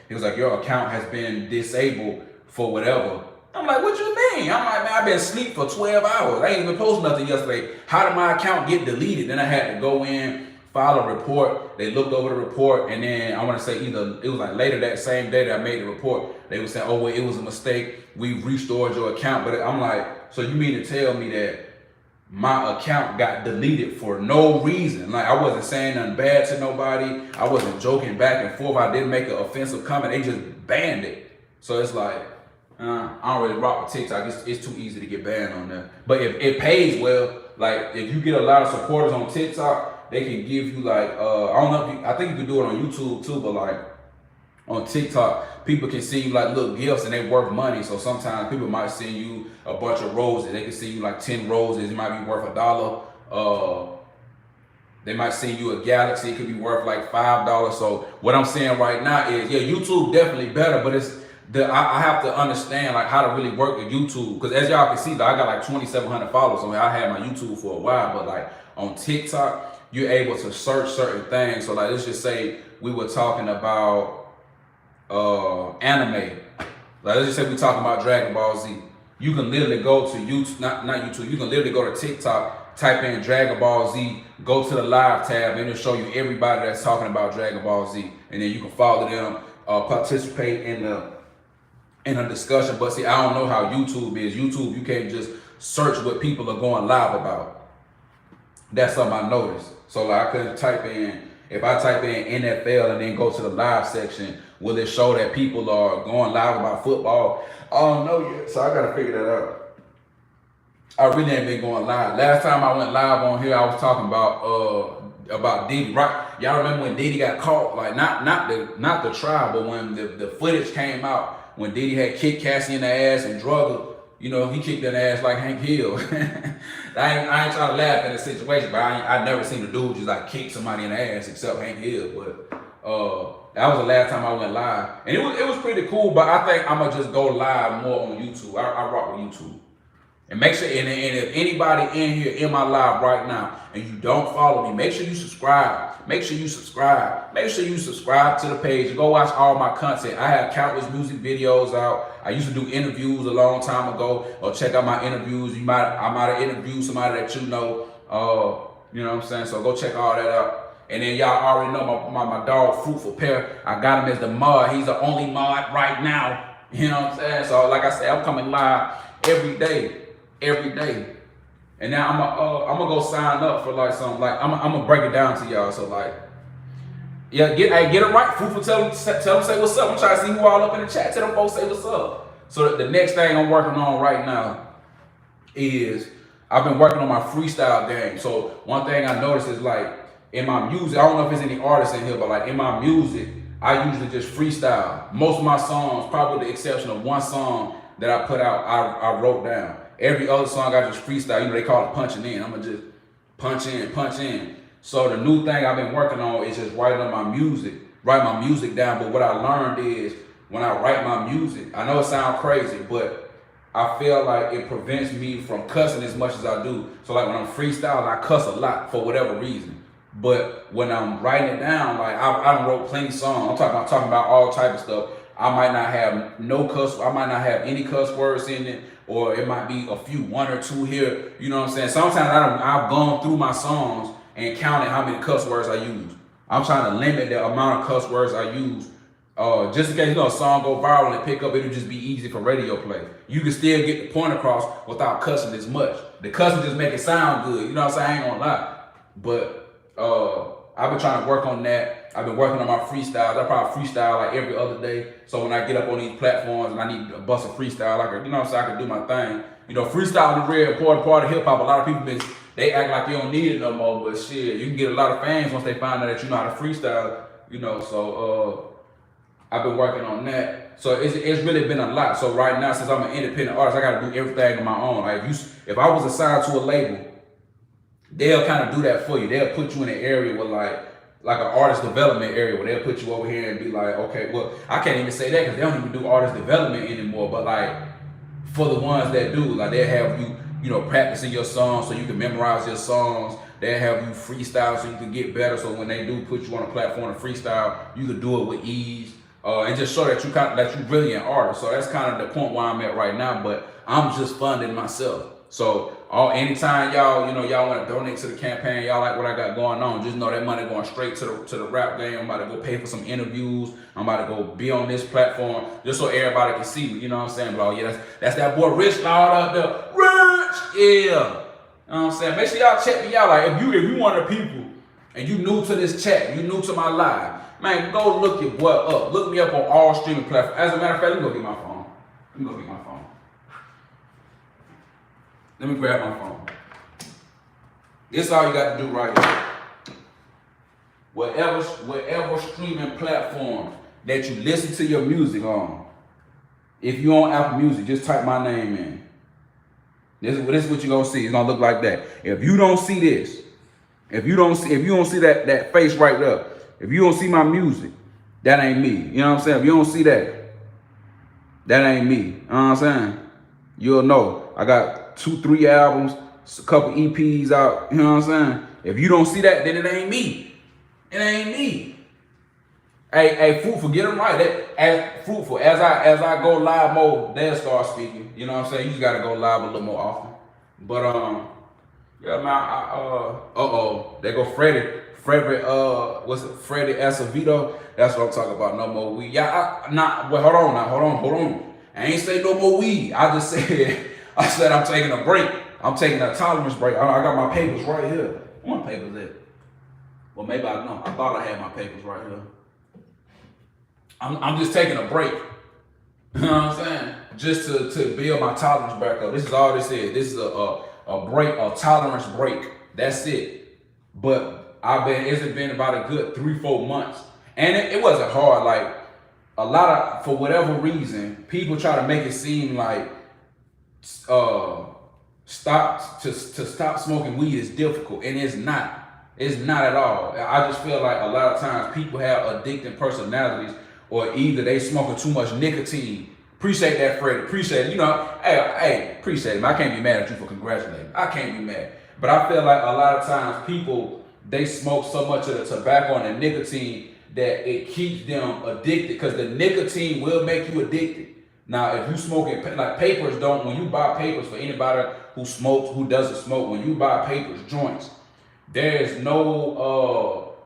it was like, your account has been disabled for whatever. I'm like, what you mean? I'm like, man, I've been asleep for 12 hours. I ain't even posted nothing yesterday. How did my account get deleted? Then I had to go in, file a report. They looked over the report, and then I want to say either it was like later that same day that I made the report, they were saying, oh, well, it was a mistake. We restored your account. But I'm like, so you mean to tell me that my account got deleted for no reason? Like, I wasn't saying nothing bad to nobody. I wasn't joking back and forth. I didn't make an offensive comment. They just banned it. So it's like, I don't really rock with TikTok. It's too easy to get banned on there. But if it pays well, like if you get a lot of supporters on TikTok, they can give you like, I don't know I think you can do it on YouTube too, but like on TikTok, people can send you like little gifts and they worth money. So sometimes people might send you a bunch of roses. They can send you like 10 roses. It might be worth $1. They might send you a galaxy. It could be worth like $5. So what I'm saying right now is, yeah, YouTube definitely better, but I have to understand like how to really work with YouTube. Because as y'all can see, like, I got like 2,700 followers on here. I had my YouTube for a while, but like on TikTok, you're able to search certain things. So like, let's just say we were talking about anime. Like, let's just say we're talking about Dragon Ball Z. You can literally go to YouTube, not YouTube. You can literally go to TikTok, type in Dragon Ball Z, go to the live tab, and it'll show you everybody that's talking about Dragon Ball Z, and then you can follow them, participate in a discussion. But see, I don't know how YouTube is. YouTube, you can't just search what people are going live about. That's something I noticed. So like, I couldn't type in. If I type in NFL and then go to the live section, will it show that people are going live about football? I don't know yet, so I gotta figure that out. I really ain't been going live. Last time I went live on here, I was talking about Diddy, right? Y'all remember when Diddy got caught? Like not the trial, but when the footage came out when Diddy had kicked Cassie in the ass and drugged her. You know, he kicked that ass like Hank Hill. I ain't trying to laugh at the situation, but I never seen a dude just like kick somebody in the ass except Hank Hill. But that was the last time I went live, and it was pretty cool. But I think I'm gonna just go live more on YouTube. I rock with YouTube. And make sure, and if anybody in here in my live right now and you don't follow me, make sure you subscribe. Make sure you subscribe. Make sure you subscribe to the page. Go watch all my content. I have countless music videos out. I used to do interviews a long time ago. Or check out my interviews. I might have interviewed somebody that you know. You know what I'm saying? So go check all that out. And then y'all already know my dog Fruitful Pear. I got him as the mod. He's the only mod right now. You know what I'm saying? So like I said, I'm coming live every day. And now I'm gonna go sign up for like something, like I'm gonna break it down to y'all. So like, yeah, get it right. Fruitful, tell them say what's up. I'm trying to see who all up in the chat. Tell them folks say what's up. So the next thing I'm working on right now is I've been working on my freestyle game. So one thing I noticed is like in my music, I don't know if there's any artists in here, but like in my music, I usually just freestyle. Most of my songs, probably with the exception of one song that I put out, I wrote down. Every other song I just freestyle. You know, they call it punching in. I'm gonna just punch in. So the new thing I've been working on is just write my music down. But what I learned is when I write my music, I know it sounds crazy, but I feel like it prevents me from cussing as much as I do. So like when I'm freestyling, I cuss a lot for whatever reason. But when I'm writing it down, like I wrote plenty of songs. I'm talking about all type of stuff. I might not have I might not have any cuss words in it, or it might be a few, one or two here. You know what I'm saying? Sometimes I've gone through my songs and counted how many cuss words I use. I'm trying to limit the amount of cuss words I use. Just in case, you know, a song go viral and pick up, it'll just be easy for radio play. You can still get the point across without cussing as much. The cussing just make it sound good. You know what I'm saying? I ain't gonna lie. But I've been trying to work on that. I've been working on my freestyles. I probably freestyle like every other day. So when I get up on these platforms and I need to bust a freestyle, you know what I'm saying, I can do my thing. You know, freestyling is a real important part of hip hop. A lot of people they act like you don't need it no more, but shit, you can get a lot of fans once they find out that you know how to freestyle. You know, so I've been working on that. So it's really been a lot. So right now, since I'm an independent artist, I got to do everything on my own. Like if I was assigned to a label, they'll kind of do that for you. They'll put you in an area with like an artist development area where they'll put you over here and be like, okay, well, I can't even say that because they don't even do artist development anymore. But like for the ones that do, like they'll have you know, practicing your songs so you can memorize your songs. They'll have you freestyle so you can get better. So when they do put you on a platform to freestyle, you can do it with ease. And just show that you really an artist. So that's kind of the point where I'm at right now. But I'm just funding myself. So anytime y'all want to donate to the campaign, y'all like what I got going on, just know that money going straight to the rap game. I'm about to go pay for some interviews. I'm about to go be on this platform just so everybody can see me. You know what I'm saying? But yeah, that's that boy Rich Lord up there. Rich, yeah. You know what I'm saying? Make sure y'all check me out. Like if you one of the people and you new to this chat, you new to my live, man, go look your boy up. Look me up on all streaming platforms. As a matter of fact, let me go get my phone. Let me grab my phone. This is all you got to do right here. Whatever streaming platform that you listen to your music on, if you on Apple Music, just type my name in. This is what you're gonna see. It's gonna look like that. If you don't see this, if you don't see that face right there, if you don't see my music, that ain't me. You know what I'm saying? If you don't see that ain't me. You know what I'm saying? You'll know. I got 2-3 albums, a couple EPs out. You know what I'm saying? If you don't see that, then it ain't me. It ain't me. Hey, Fruitful, get them right. Fruitful, as I go live mode, they'll start speaking. You know what I'm saying? You just gotta go live a little more often. But yeah, man. There go Freddie. What's it? Freddie Acevedo. That's what I'm talking about. No more weed. Yeah, hold on. I ain't say no more weed. I said I'm taking a break. I'm taking a tolerance break. I got my papers right here. Where my papers at? Well, maybe I don't. I thought I had my papers right here. I'm just taking a break. You know what I'm saying? Just to build my tolerance back up. This is all this is. This is a tolerance break. That's it. But it's been about a good 3-4 months, and it wasn't hard. Like a lot of, for whatever reason, people try to make it seem like to stop smoking weed is difficult, and it's not. It's not at all. I just feel like a lot of times people have addictive personalities, or either they smoking too much nicotine. Appreciate that, Freddie. Appreciate it. You know, hey, appreciate it. I can't be mad at you for congratulating. I can't be mad. But I feel like a lot of times people, they smoke so much of the tobacco and the nicotine that it keeps them addicted, because the nicotine will make you addicted. Now, if you smoking, like papers don't, when you buy papers, for anybody who smokes, who doesn't smoke, when you buy papers, joints, there is no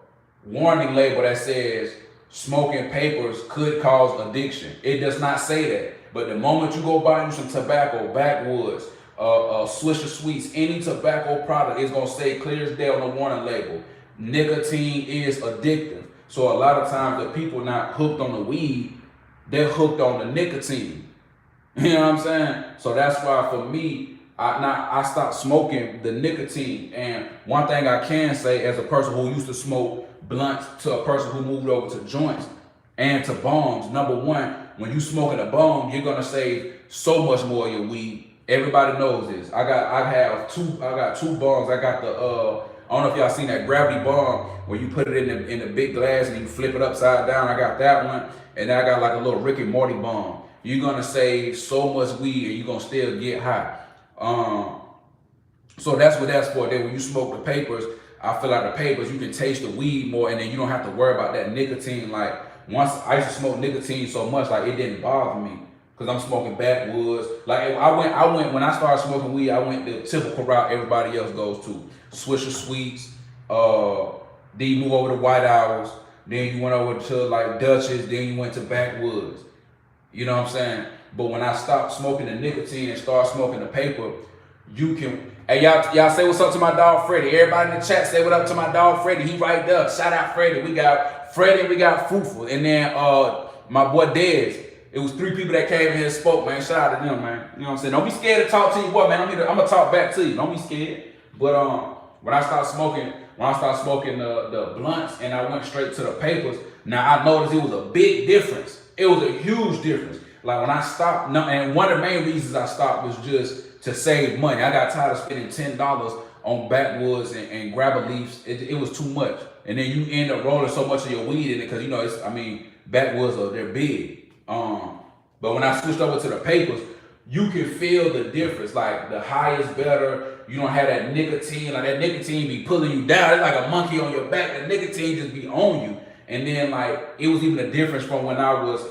warning label that says smoking papers could cause addiction. It does not say that. But the moment you go buy you some tobacco, backwoods, Swisher Sweets, any tobacco product is gonna say clear as day on the warning label, nicotine is addictive. So a lot of times the people not hooked on the weed, they're hooked on the nicotine. You know what I'm saying? So that's why for me, I stopped smoking the nicotine. And one thing I can say, as a person who used to smoke blunts to a person who moved over to joints and to bongs, number one, when you smoking a bong, you're gonna save so much more of your weed. Everybody knows this. I got two bongs. I got the I don't know if y'all seen that gravity bong where you put it in the big glass and you flip it upside down. I got that one, and then I got like a little Rick and Morty bong. You're gonna save so much weed and you're gonna still get high. So that's what that's for. Then when you smoke the papers, I feel like the papers, you can taste the weed more, and then you don't have to worry about that nicotine. Like once I used to smoke nicotine so much, like it didn't bother me, because I'm smoking backwoods. Like I went when I started smoking weed, I went the typical route everybody else goes to. Swisher Sweets, then you move over to White Owls, then you went over to like Dutchess, then you went to backwoods. You know what I'm saying? But when I stopped smoking the nicotine and started smoking the paper, you can, hey, y'all say what's up to my dog Freddie. Everybody in the chat say what up to my dog Freddie. He right there. Shout out Freddie. We got Freddie, we got Fruitful, and then my boy Dez. It was 3 people that came in here and spoke, man. Shout out to them, man. You know what I'm saying? Don't be scared to talk to you, boy, man. I'm gonna talk back to you. Don't be scared. But when I started smoking the blunts and I went straight to the papers, now I noticed it was a big difference. It was a huge difference. Like when I stopped, and one of the main reasons I stopped was just to save money. I got tired of spending $10 on backwoods and grabber leaves. It was too much. And then you end up rolling so much of your weed in it, because you know backwoods they're big. But when I switched over to the papers, you can feel the difference. Like the high is better. You don't have that nicotine. Like that nicotine be pulling you down. It's like a monkey on your back. The nicotine just be on you. And then like it was even a difference from when I was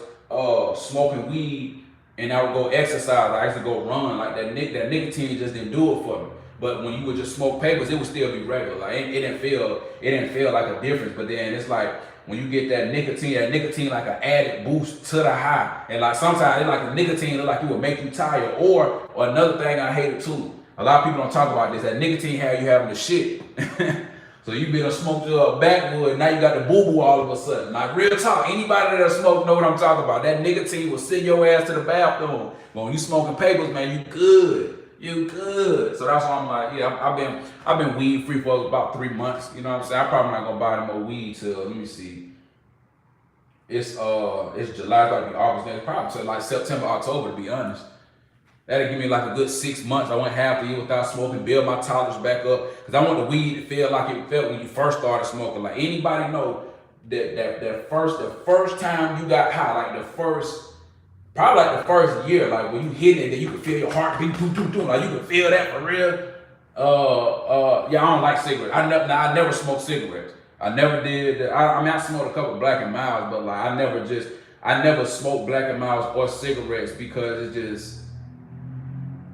smoking weed and I would go exercise. I used to go run. Like that nicotine just didn't do it for me. But when you would just smoke papers, it would still be regular. Like it didn't feel like a difference. But then it's like when you get that nicotine like an added boost to the high. And like sometimes it's like the nicotine look like it would make you tired. Or another thing I hated too, a lot of people don't talk about this, that nicotine had you having the shit. So you been a smoke to a backwood, now you got the boo-boo all of a sudden. Like real talk, anybody that smoke know what I'm talking about. That nicotine will send your ass to the bathroom. But when you smoking papers, man, you good. You good. So that's why I'm like, yeah, I've been weed free for about 3 months. You know what I'm saying? I'm probably not gonna buy no more weed till, let me see. It's July, it's about to be August, then probably till like September, October, to be honest. That'll give me like a good 6 months. I went half the year without smoking, build my tolerance back up. Because I want the weed to feel like it felt when you first started smoking. Like anybody know that the first time you got high, like probably like the first year, like when you hit it, then you can feel your heart beat, like you can feel that for real. Yeah, I don't like cigarettes. I never smoked cigarettes. I never did. I smoked a couple Black and Milds, but like I never smoked Black and Milds or cigarettes, because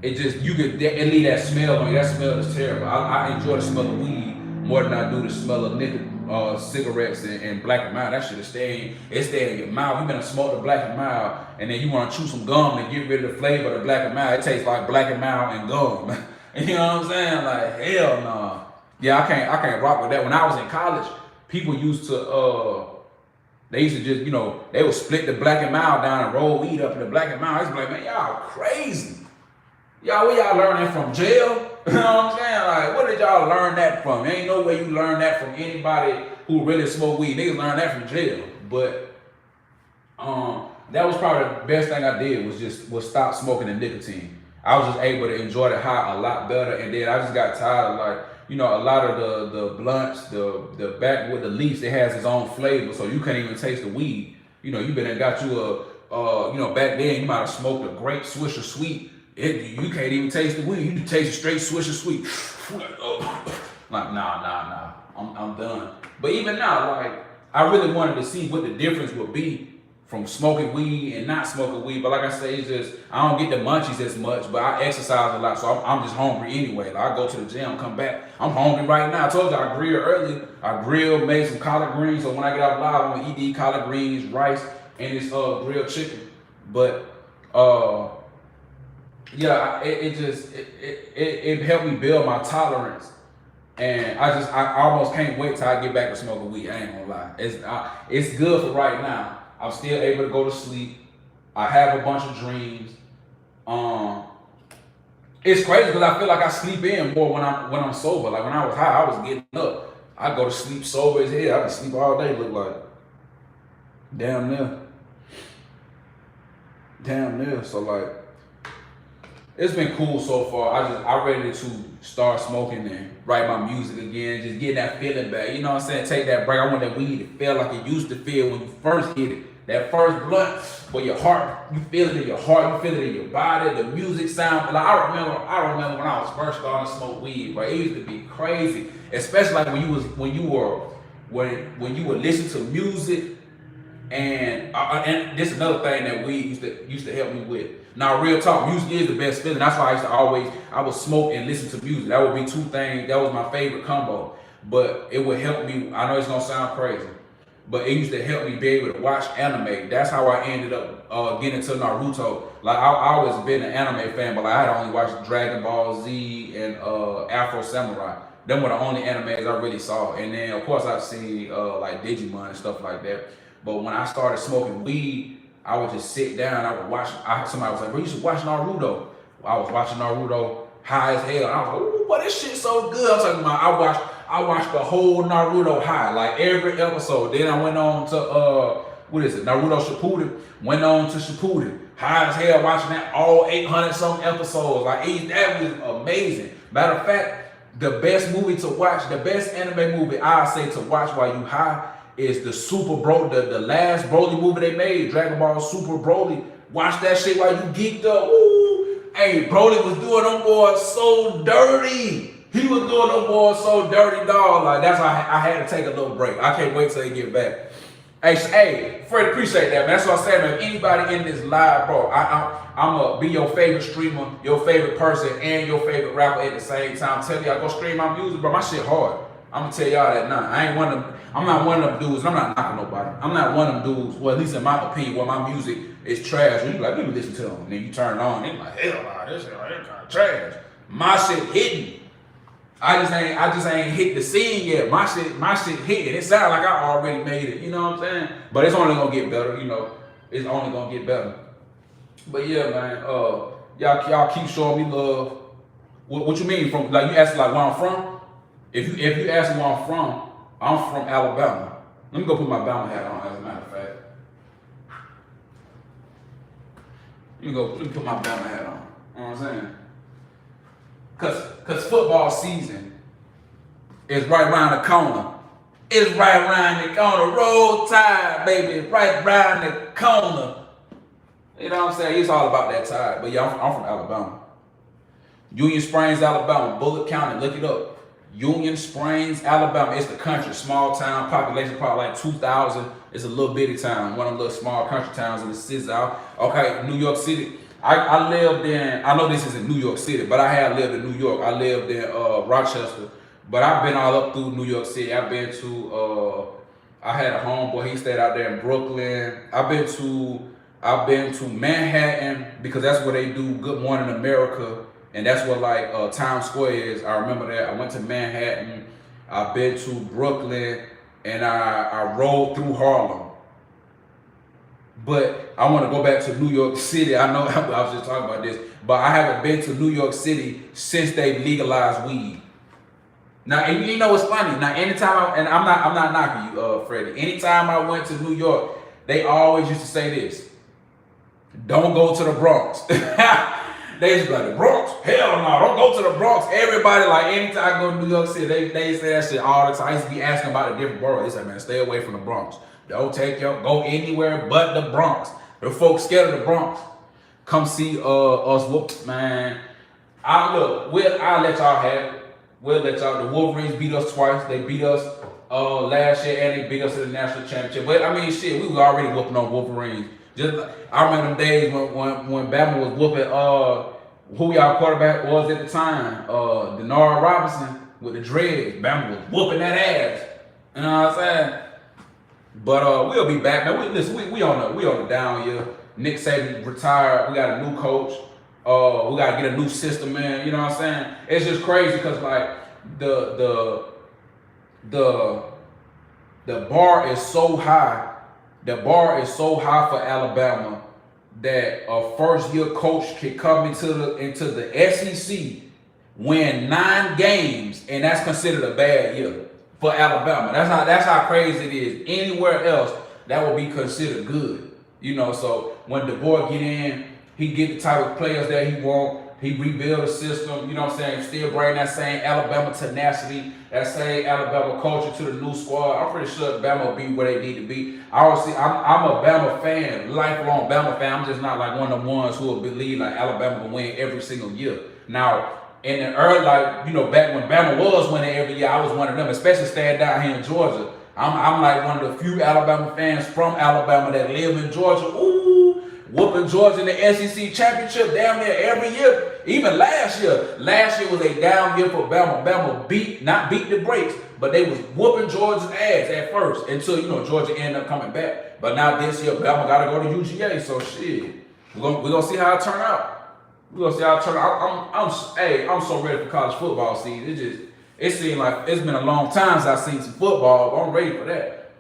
you could leave that smell on you. That smell is terrible. I enjoy the smell of weed more than I do the smell of cigarettes and Black and Mild. That shit stay in your mouth. You been to smoke the Black and Mild, and then you want to chew some gum and get rid of the flavor of the Black and Mild. It tastes like Black and Mild and gum. You know what I'm saying? Like hell no. Yeah, I can't rock with that. When I was in college, people used to they used to just, they would split the Black and Mild down and roll weed up in the Black and Mild. I used to be like, man, y'all crazy. Y'all, where y'all learning from? Jail? You know what I'm saying? Like, where did y'all learn that from? Ain't no way you learn that from anybody who really smoke weed. Niggas learn that from jail. But that was probably the best thing I did was stop smoking the nicotine. I was just able to enjoy the high a lot better, and then I just got tired of like, you know, a lot of the blunts, the back with the leaves, it has its own flavor, so you can't even taste the weed. You know, you been and got you a you know, back then you might have smoked a grape Swisher Sweet. You can't even taste the weed. You taste a straight Swisher Sweet. Like, nah. I'm done. But even now, like, I really wanted to see what the difference would be from smoking weed and not smoking weed. But like I say, it's just, I don't get the munchies as much, but I exercise a lot, so I'm just hungry anyway. Like, I go to the gym, come back, I'm hungry right now. I told you I grilled earlier. I grilled, made some collard greens, so when I get out live, I'm gonna eat these collard greens, rice, and this grilled chicken. But yeah, it helped me build my tolerance, and I almost can't wait till I get back to smoking weed. I ain't gonna lie, it's good for right now. I'm still able to go to sleep. I have a bunch of dreams. It's crazy because I feel like I sleep in more when I'm sober. Like when I was high, I was getting up. I go to sleep sober as hell. I can sleep all day. Look like damn near. So like, it's been cool so far. I'm ready to start smoking and write my music again, just getting that feeling back. You know what I'm saying? Take that break. I want that weed to feel like it used to feel when you first hit it. That first blunt, where your heart, you feel it in your heart, you feel it in your body, the music sound. Like I remember when I was first starting to smoke weed, right? It used to be crazy, especially like when you were listening to music. And this is another thing that weed used to help me with. Now, real talk, music is the best feeling. That's why I would smoke and listen to music. That would be two things. That was my favorite combo. But it would help me. I know it's gonna sound crazy, but it used to help me be able to watch anime. That's how I ended up getting into Naruto. Like I always been an anime fan, but like I had only watched Dragon Ball Z and Afro Samurai. Them were the only animes I really saw. And then of course I've seen like Digimon and stuff like that. But when I started smoking weed, I would just sit down. I would watch. Somebody was like, "Bro, you should watch Naruto." I was watching Naruto high as hell. I was like, "Ooh, but this shit's so good." I'm talking about. I watched the whole Naruto high, like every episode. Then I went on to what is it? Naruto Shippuden. Went on to Shippuden, high as hell, watching that all 800 some episodes. Like that was amazing. Matter of fact, the best movie to watch, the best anime movie I say to watch while you high is the the last Broly movie they made, Dragon Ball Super Broly. Watch that shit while you geeked up. Ooh. Hey, Broly was doing them boys so dirty. He was doing them boys so dirty, dog. Like that's why I had to take a little break. I can't wait till they get back. Hey, Fred, appreciate that, man. That's what I'm saying, man. If anybody in this live, bro, I'm gonna be your favorite streamer, your favorite person, and your favorite rapper at the same time. Tell y'all, go stream my music, bro. My shit hard. I'm gonna tell y'all that now. I'm not one of them dudes. I'm not knocking nobody. I'm not one of them dudes. Well, at least in my opinion, where my music is trash. You like, let me listen to them, and then you turn it on, and you're like, hell, nah, this shit like kind of trash. My shit hitting. I just ain't hit the scene yet. My shit hitting. It sounds like I already made it. You know what I'm saying? But it's only gonna get better. You know, it's only gonna get better. But yeah, man. Y'all keep showing me love. What you mean from? Like you asked like where I'm from. If you ask me where I'm from Alabama. Let me go put my Bama hat on, as a matter of fact. Let me put my Bama hat on. You know what I'm saying? Cause football season is right around the corner. It's right around the corner. Roll Tide, baby. Right around the corner. You know what I'm saying? It's all about that Tide. But yeah, I'm from Alabama. Union Springs, Alabama. Bullitt County, look it up. Union Springs, Alabama. It's the country, small town, population probably like 2,000. It's a little bitty town, one of them little small country towns in the city. Okay, New York City. I lived in, I know this isn't New York City, but I have lived in New York. I lived in Rochester, but I've been all up through New York City. I've been to, I had a homeboy, he stayed out there in Brooklyn. I've been to Manhattan because that's where they do Good Morning America. And that's what like Times Square is. I remember that. I went to Manhattan. I've been to Brooklyn, and I rode through Harlem. But I want to go back to New York City. I know I was just talking about this, but I haven't been to New York City since they legalized weed. Now, and you know what's funny? Now, and I'm not knocking you, Freddie. Anytime I went to New York, they always used to say this: "Don't go to the Bronx." They used to be like, "The Bronx? Hell no, don't go to the Bronx." Everybody, like, anytime I go to New York City, they say that shit all the time. I used to be asking about a different borough. They said, "Man, stay away from the Bronx. Don't go anywhere but the Bronx." The folks scared of the Bronx. Come see us whoop, man. I'll let y'all have it. We'll let y'all. The Wolverines beat us twice. They beat us last year and they beat us in the national championship. But I mean, shit, we was already whooping on Wolverines. I remember them days when Bama was whooping who y'all quarterback was at the time, Denard Robinson with the dreads. Bama was whooping that ass. You know what I'm saying? But we'll be back, man. We on the down year. Nick Saban retired. We got a new coach. We gotta get a new system, man. You know what I'm saying? It's just crazy because like the bar is so high. The bar is so high for Alabama that a first-year coach can come into the SEC, win 9 games, and that's considered a bad year for Alabama. That's how crazy it is. Anywhere else, that would be considered good. You know, so when DeBoer get in, he get the type of players that he want. He rebuild the system, you know what I'm saying? Still bring that same Alabama tenacity, that same Alabama culture to the new squad. I'm pretty sure Bama will be where they need to be. I'm a Bama fan, lifelong Bama fan. I'm just not like one of the ones who will believe like Alabama will win every single year. Now, in the early, like, you know, back when Bama was winning every year, I was one of them, especially staying down here in Georgia. I'm like one of the few Alabama fans from Alabama that live in Georgia. Ooh, whooping Georgia in the SEC championship damn near every year. Even last year. Last year was a down year for Bama. Bama not beat the brakes, but they was whooping Georgia's ass at first until, you know, Georgia ended up coming back. But now this year, Bama got to go to UGA. So shit, we're gonna see how it turn out. We're gonna see how it turn out. I'm so ready for college football season. It seems like it's been a long time since I've seen some football. But I'm ready for that.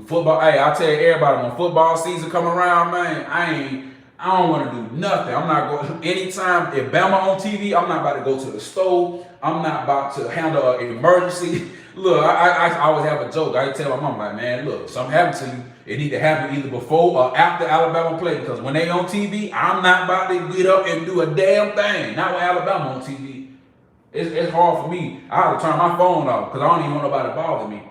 Football, hey, I tell you everybody, when football season come around, man, I don't want to do nothing. I'm not going, anytime, if Bama on TV, I'm not about to go to the store. I'm not about to handle an emergency. Look, I always have a joke. I tell my mom, like, man, look, something happened to you. It need to happen either before or after Alabama play, because when they on TV, I'm not about to get up and do a damn thing. Not when Alabama on TV. It's hard for me. I have to turn my phone off because I don't even want nobody to bother me.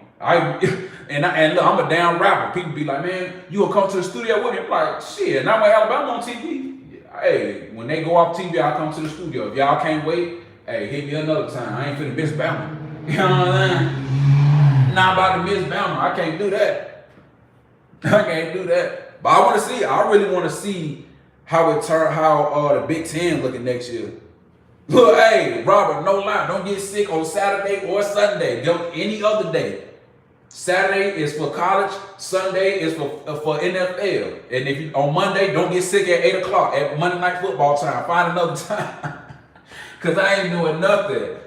And look, I'm a damn rapper. People be like, man, you gonna come to the studio with me? I'm like, shit, not when Alabama on TV. Hey, when they go off TV, I'll come to the studio. If y'all can't wait, hey, hit me another time. I ain't finna miss Bama. You know what I'm saying? Not about to miss Bama. I can't do that. I can't do that. But I really want to see how the Big Ten looking next year. Look, hey, Robert, no lie, don't get sick on Saturday or Sunday. Any other day. Saturday is for college, Sunday is for NFL. And if you on Monday, don't get sick at 8 o'clock at Monday Night Football time. Find another time. Cause I ain't doing nothing.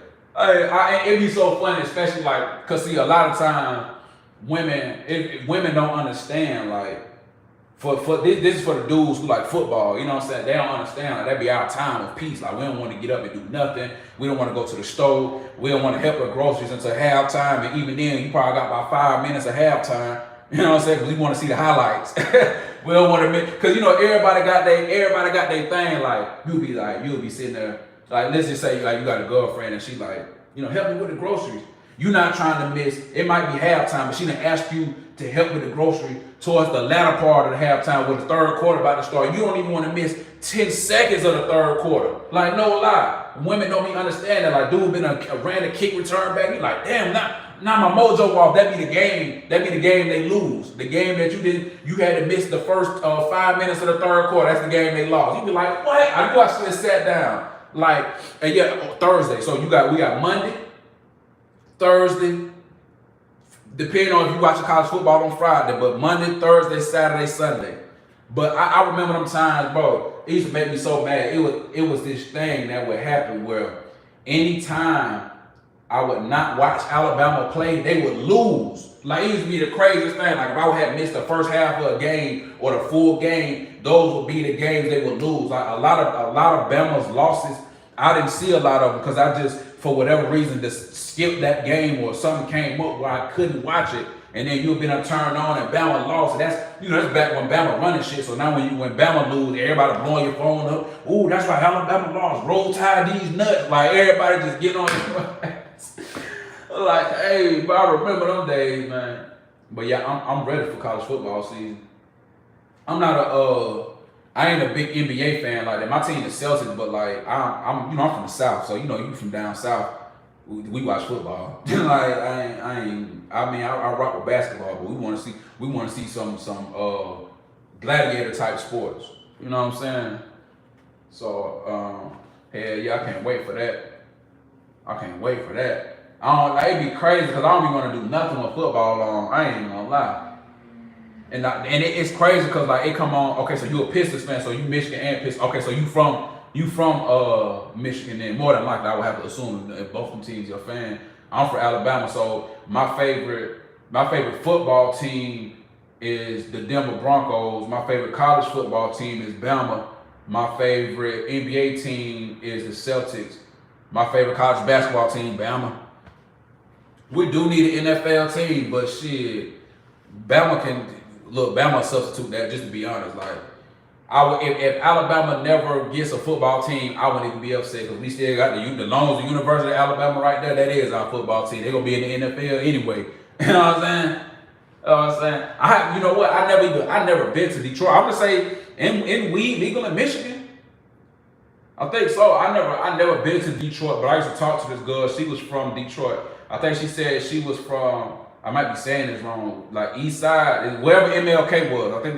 It'd be so funny, especially like, cause see, a lot of times women don't understand, like, this is for the dudes who like football, you know what I'm saying? They don't understand, like, that be our time of peace. Like, we don't want to get up and do nothing. We don't want to go to the store. We don't want to help with groceries until halftime. And even then, you probably got about 5 minutes of halftime. You know what I'm saying? Because we want to see the highlights. We don't want to, because, you know, everybody got their thing. Like, you'll be sitting there, like, let's just say, like, you got a girlfriend and she like, you know, help me with the groceries. You're not trying to miss, it might be halftime, but she done ask you to help with the grocery towards the latter part of the halftime when the third quarter about to start. You don't even want to miss 10 seconds of the third quarter. Like, no lie. Women don't be understanding. Like, dude been a random kick return back. You like, damn, now my mojo off. That be the game. That be the game they lose. The game that you had to miss the first 5 minutes of the third quarter. That's the game they lost. You be like, what? I knew I should have sat down. Like, and yeah, Thursday. So we got Monday, Thursday, depending on if you watch college football on Friday, but Monday, Thursday, Saturday, Sunday. But I remember them times, bro, it used to make me so mad. It was this thing that would happen where anytime I would not watch Alabama play, they would lose. Like, it used to be the craziest thing. Like, if I had missed the first half of a game or the full game, those would be the games they would lose. Like, a lot of Bama's losses, I didn't see a lot of them because I just, for whatever reason, just skipped that game or something came up where I couldn't watch it. And then you've been turned on and Bama lost. And that's back when Bama running shit. So now when Bama lose, everybody blowing your phone up. Ooh, that's why Alabama lost. Roll Tide these nuts. Like, everybody just getting on your ass. Like, hey, but I remember them days, man. But yeah, I'm ready for college football season. I'm not I ain't a big NBA fan like that. My team is Celtics, but like I'm from the South, so you from down south. We watch football. Like I rock with basketball, but we want to see some gladiator type sports. You know what I'm saying? So hell yeah, I can't wait for that. I can't wait for that. It'd be crazy because I don't even want to do nothing with football on. I ain't even gonna lie. And it's crazy because like it come on. Okay, so you a Pistons fan, so you Michigan and Pistons. Okay, so you from Michigan. Then more than likely, I would have to assume if both them teams you're a fan. I'm from Alabama, so my favorite football team is the Denver Broncos. My favorite college football team is Bama. My favorite NBA team is the Celtics. My favorite college basketball team, Bama. We do need an NFL team, but shit, Bama substitute that, just to be honest. Like, if Alabama never gets a football team, I wouldn't even be upset because we still got the long as the University of Alabama right there, that is our football team. They're gonna be in the NFL anyway. You know what I'm saying? You know what? I never been to Detroit. I'm gonna say in weed legal in Michigan. I think so. I never been to Detroit, but I used to talk to this girl. She was from Detroit. I think she said she was from, I might be saying this wrong, like East Side, wherever MLK was. I think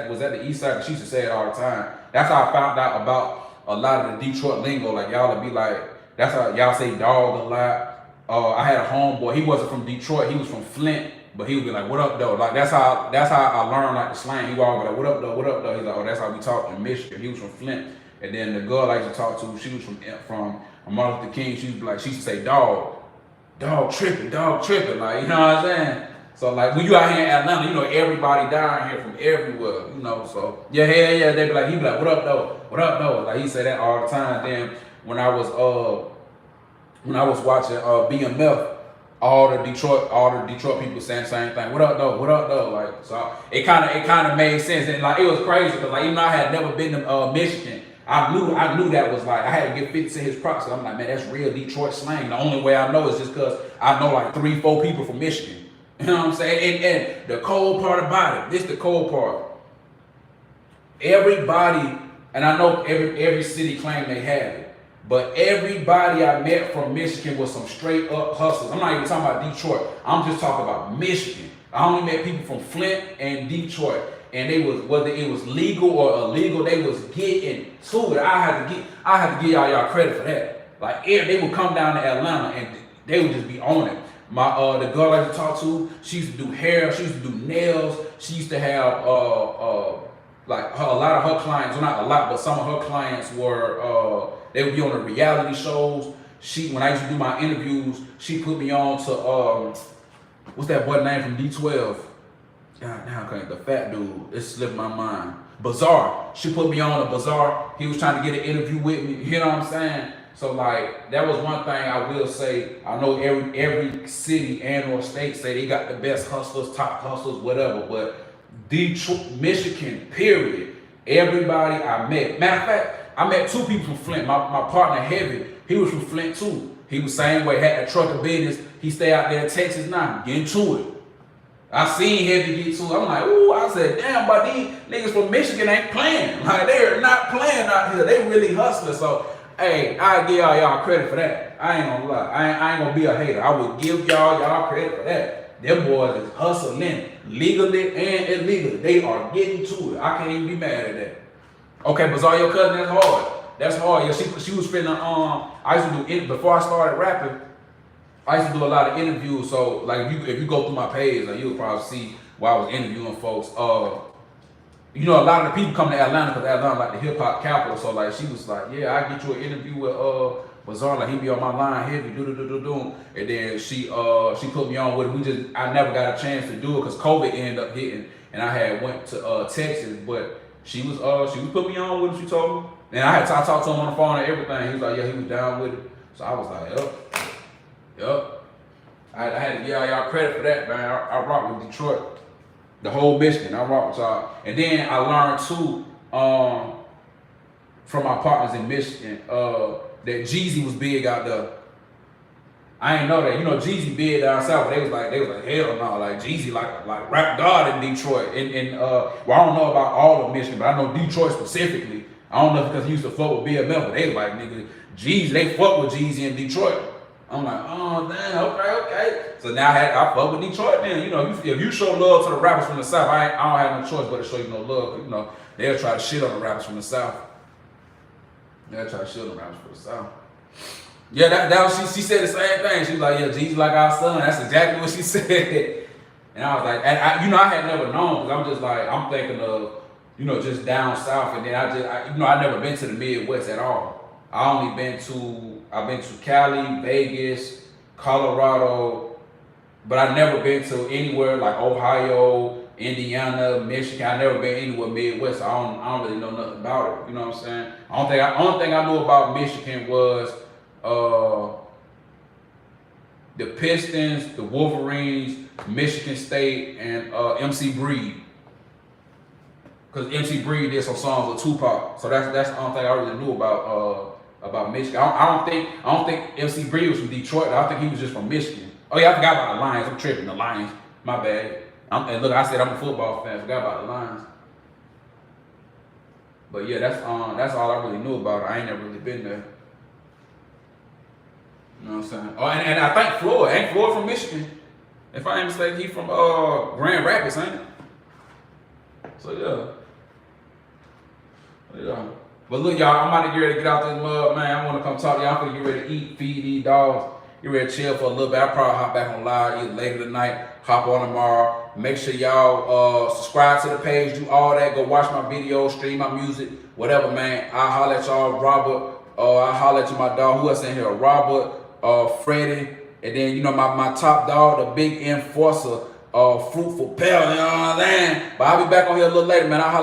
was that the East Side? She used to say it all the time. That's how I found out about a lot of the Detroit lingo. Like, y'all would be like, that's how y'all say dog a lot. I had a homeboy. He wasn't from Detroit. He was from Flint, but he would be like, "What up, though?" Like, that's how I learned like the slang. He would always be like, "What up, though? What up, though?" He's like, "Oh, that's how we talk in Michigan." He was from Flint. And then the girl I used to talk to, she was from Martin Luther King. She used to say dog. Dog tripping, like, you know what I'm saying? So like when you out here in Atlanta, everybody down here from everywhere, so yeah, they be like, he be like, what up though? Like, he say that all the time. Then when I was watching BMF, all the Detroit people saying the same thing. What up though? Like, so it kinda made sense. And like, it was crazy because like, even though I had never been to Michigan, I knew that was like, I had to give 50 to his props. I'm like, man, that's real Detroit slang. The only way I know is just because I know like 3-4 people from Michigan. You know what I'm saying? And the cold part about it, this the cold part. Everybody, and I know every city claim they have it, but everybody I met from Michigan was some straight up hustlers. I'm not even talking about Detroit. I'm just talking about Michigan. I only met people from Flint and Detroit. And they was, whether it was legal or illegal, they was getting to it. I had to give y'all credit for that. Like, they would come down to Atlanta and they would just be on it. The girl I used to talk to, she used to do hair, she used to do nails, she used to have like a lot of her clients, well, not a lot, but some of her clients were they would be on the reality shows. When I used to do my interviews, she put me on to what's that boy name from D12? God damn, the fat dude, it slipped my mind. Bazaar. She put me on a Bazaar. He was trying to get an interview with me. You know what I'm saying? So like, that was one thing I will say. I know every city and or state say they got the best hustlers, top hustlers, whatever. But Detroit, Michigan, period. Everybody I met. Matter of fact, I met 2 people from Flint. My partner Heavy, he was from Flint too. He was same way, had a truck of business. He stay out there in Texas now, getting to it. I seen Heavy get to it. I'm like, ooh, I said, damn, but these niggas from Michigan ain't playing. Like, they're not playing out here. They really hustling. So, hey, I give y'all credit for that. I ain't gonna lie. I ain't gonna be a hater. I would give y'all credit for that. Them boys is hustling legally and illegally. They are getting to it. I can't even be mad at that. Okay, Bazaar, your cousin, that's hard. That's hard. Yeah, she was finna, I used to do it before I started rapping. I used to do a lot of interviews, so like if you go through my page, like you'll probably see where I was interviewing folks. A lot of the people come to Atlanta because Atlanta like the hip hop capital. So like she was like, yeah, I get you an interview with Bizarre, like he be on my line heavy, do. And then she put me on with it. I never got a chance to do it because COVID ended up hitting, and I had went to Texas, but she was put me on with it. She told me, and I talked to him on the phone and everything. He was like, yeah, he was down with it. So I was like, yup. I had to give y'all credit for that, man. I rock with Detroit, the whole Michigan. I rock with y'all, and then I learned too from my partners in Michigan that Jeezy was big out there. I ain't know that. You know, Jeezy big down south, but they was like, hell no, like Jeezy like rap god in Detroit. Well, I don't know about all of Michigan, but I know Detroit specifically. I don't know if because he used to fuck with BMF, but they was like, nigga, Jeezy, they fuck with Jeezy in Detroit. I'm like, oh damn, okay. So now I fuck with Detroit then. You know, if you show love to the rappers from the South, I don't have no choice but to show you no love. You know, they'll try to shit on the rappers from the South. They'll try to shit on the rappers from the South. Yeah, that was she said the same thing. She was like, yeah, Jeezy like our son. That's exactly what she said. And I was like, and I had never known, because I'm just like, I'm thinking of, you know, just down south, and then I never been to the Midwest at all. I've been to Cali, Vegas, Colorado, but I've never been to anywhere like Ohio, Indiana, Michigan. I've never been anywhere Midwest. So I don't really know nothing about it. You know what I'm saying? Only thing I knew about Michigan was the Pistons, the Wolverines, Michigan State, and MC Breed. Because MC Breed did some songs with Tupac, so that's the only thing I really knew about Michigan. I don't think MC Breed was from Detroit. I think he was just from Michigan. Oh yeah, I forgot about the Lions. I'm tripping. The Lions. My bad. And look, I said I'm a football fan. I forgot about the Lions. But yeah, that's all I really knew about it. I ain't never really been there. You know what I'm saying? Oh, and I think Floyd. Ain't Floyd from Michigan? If I ain't mistaken, he from Grand Rapids, ain't it? So yeah. But look, y'all, I'm about to get ready to get out this mud, man. I want to come talk to y'all. I'm gonna get ready to eat, feed these dogs, get ready to chill for a little bit. I'll probably hop back on live either later tonight, hop on tomorrow. Make sure y'all subscribe to the page, do all that. Go watch my videos, stream my music, whatever, man. I'll holler at y'all, Robert. I'll holler at you, my dog. Who else in here? Robert, Freddie, and then, you know, my top dog, the big enforcer, Fruitful Pal, you know what I'm saying? But I'll be back on here a little later, man. I'll holler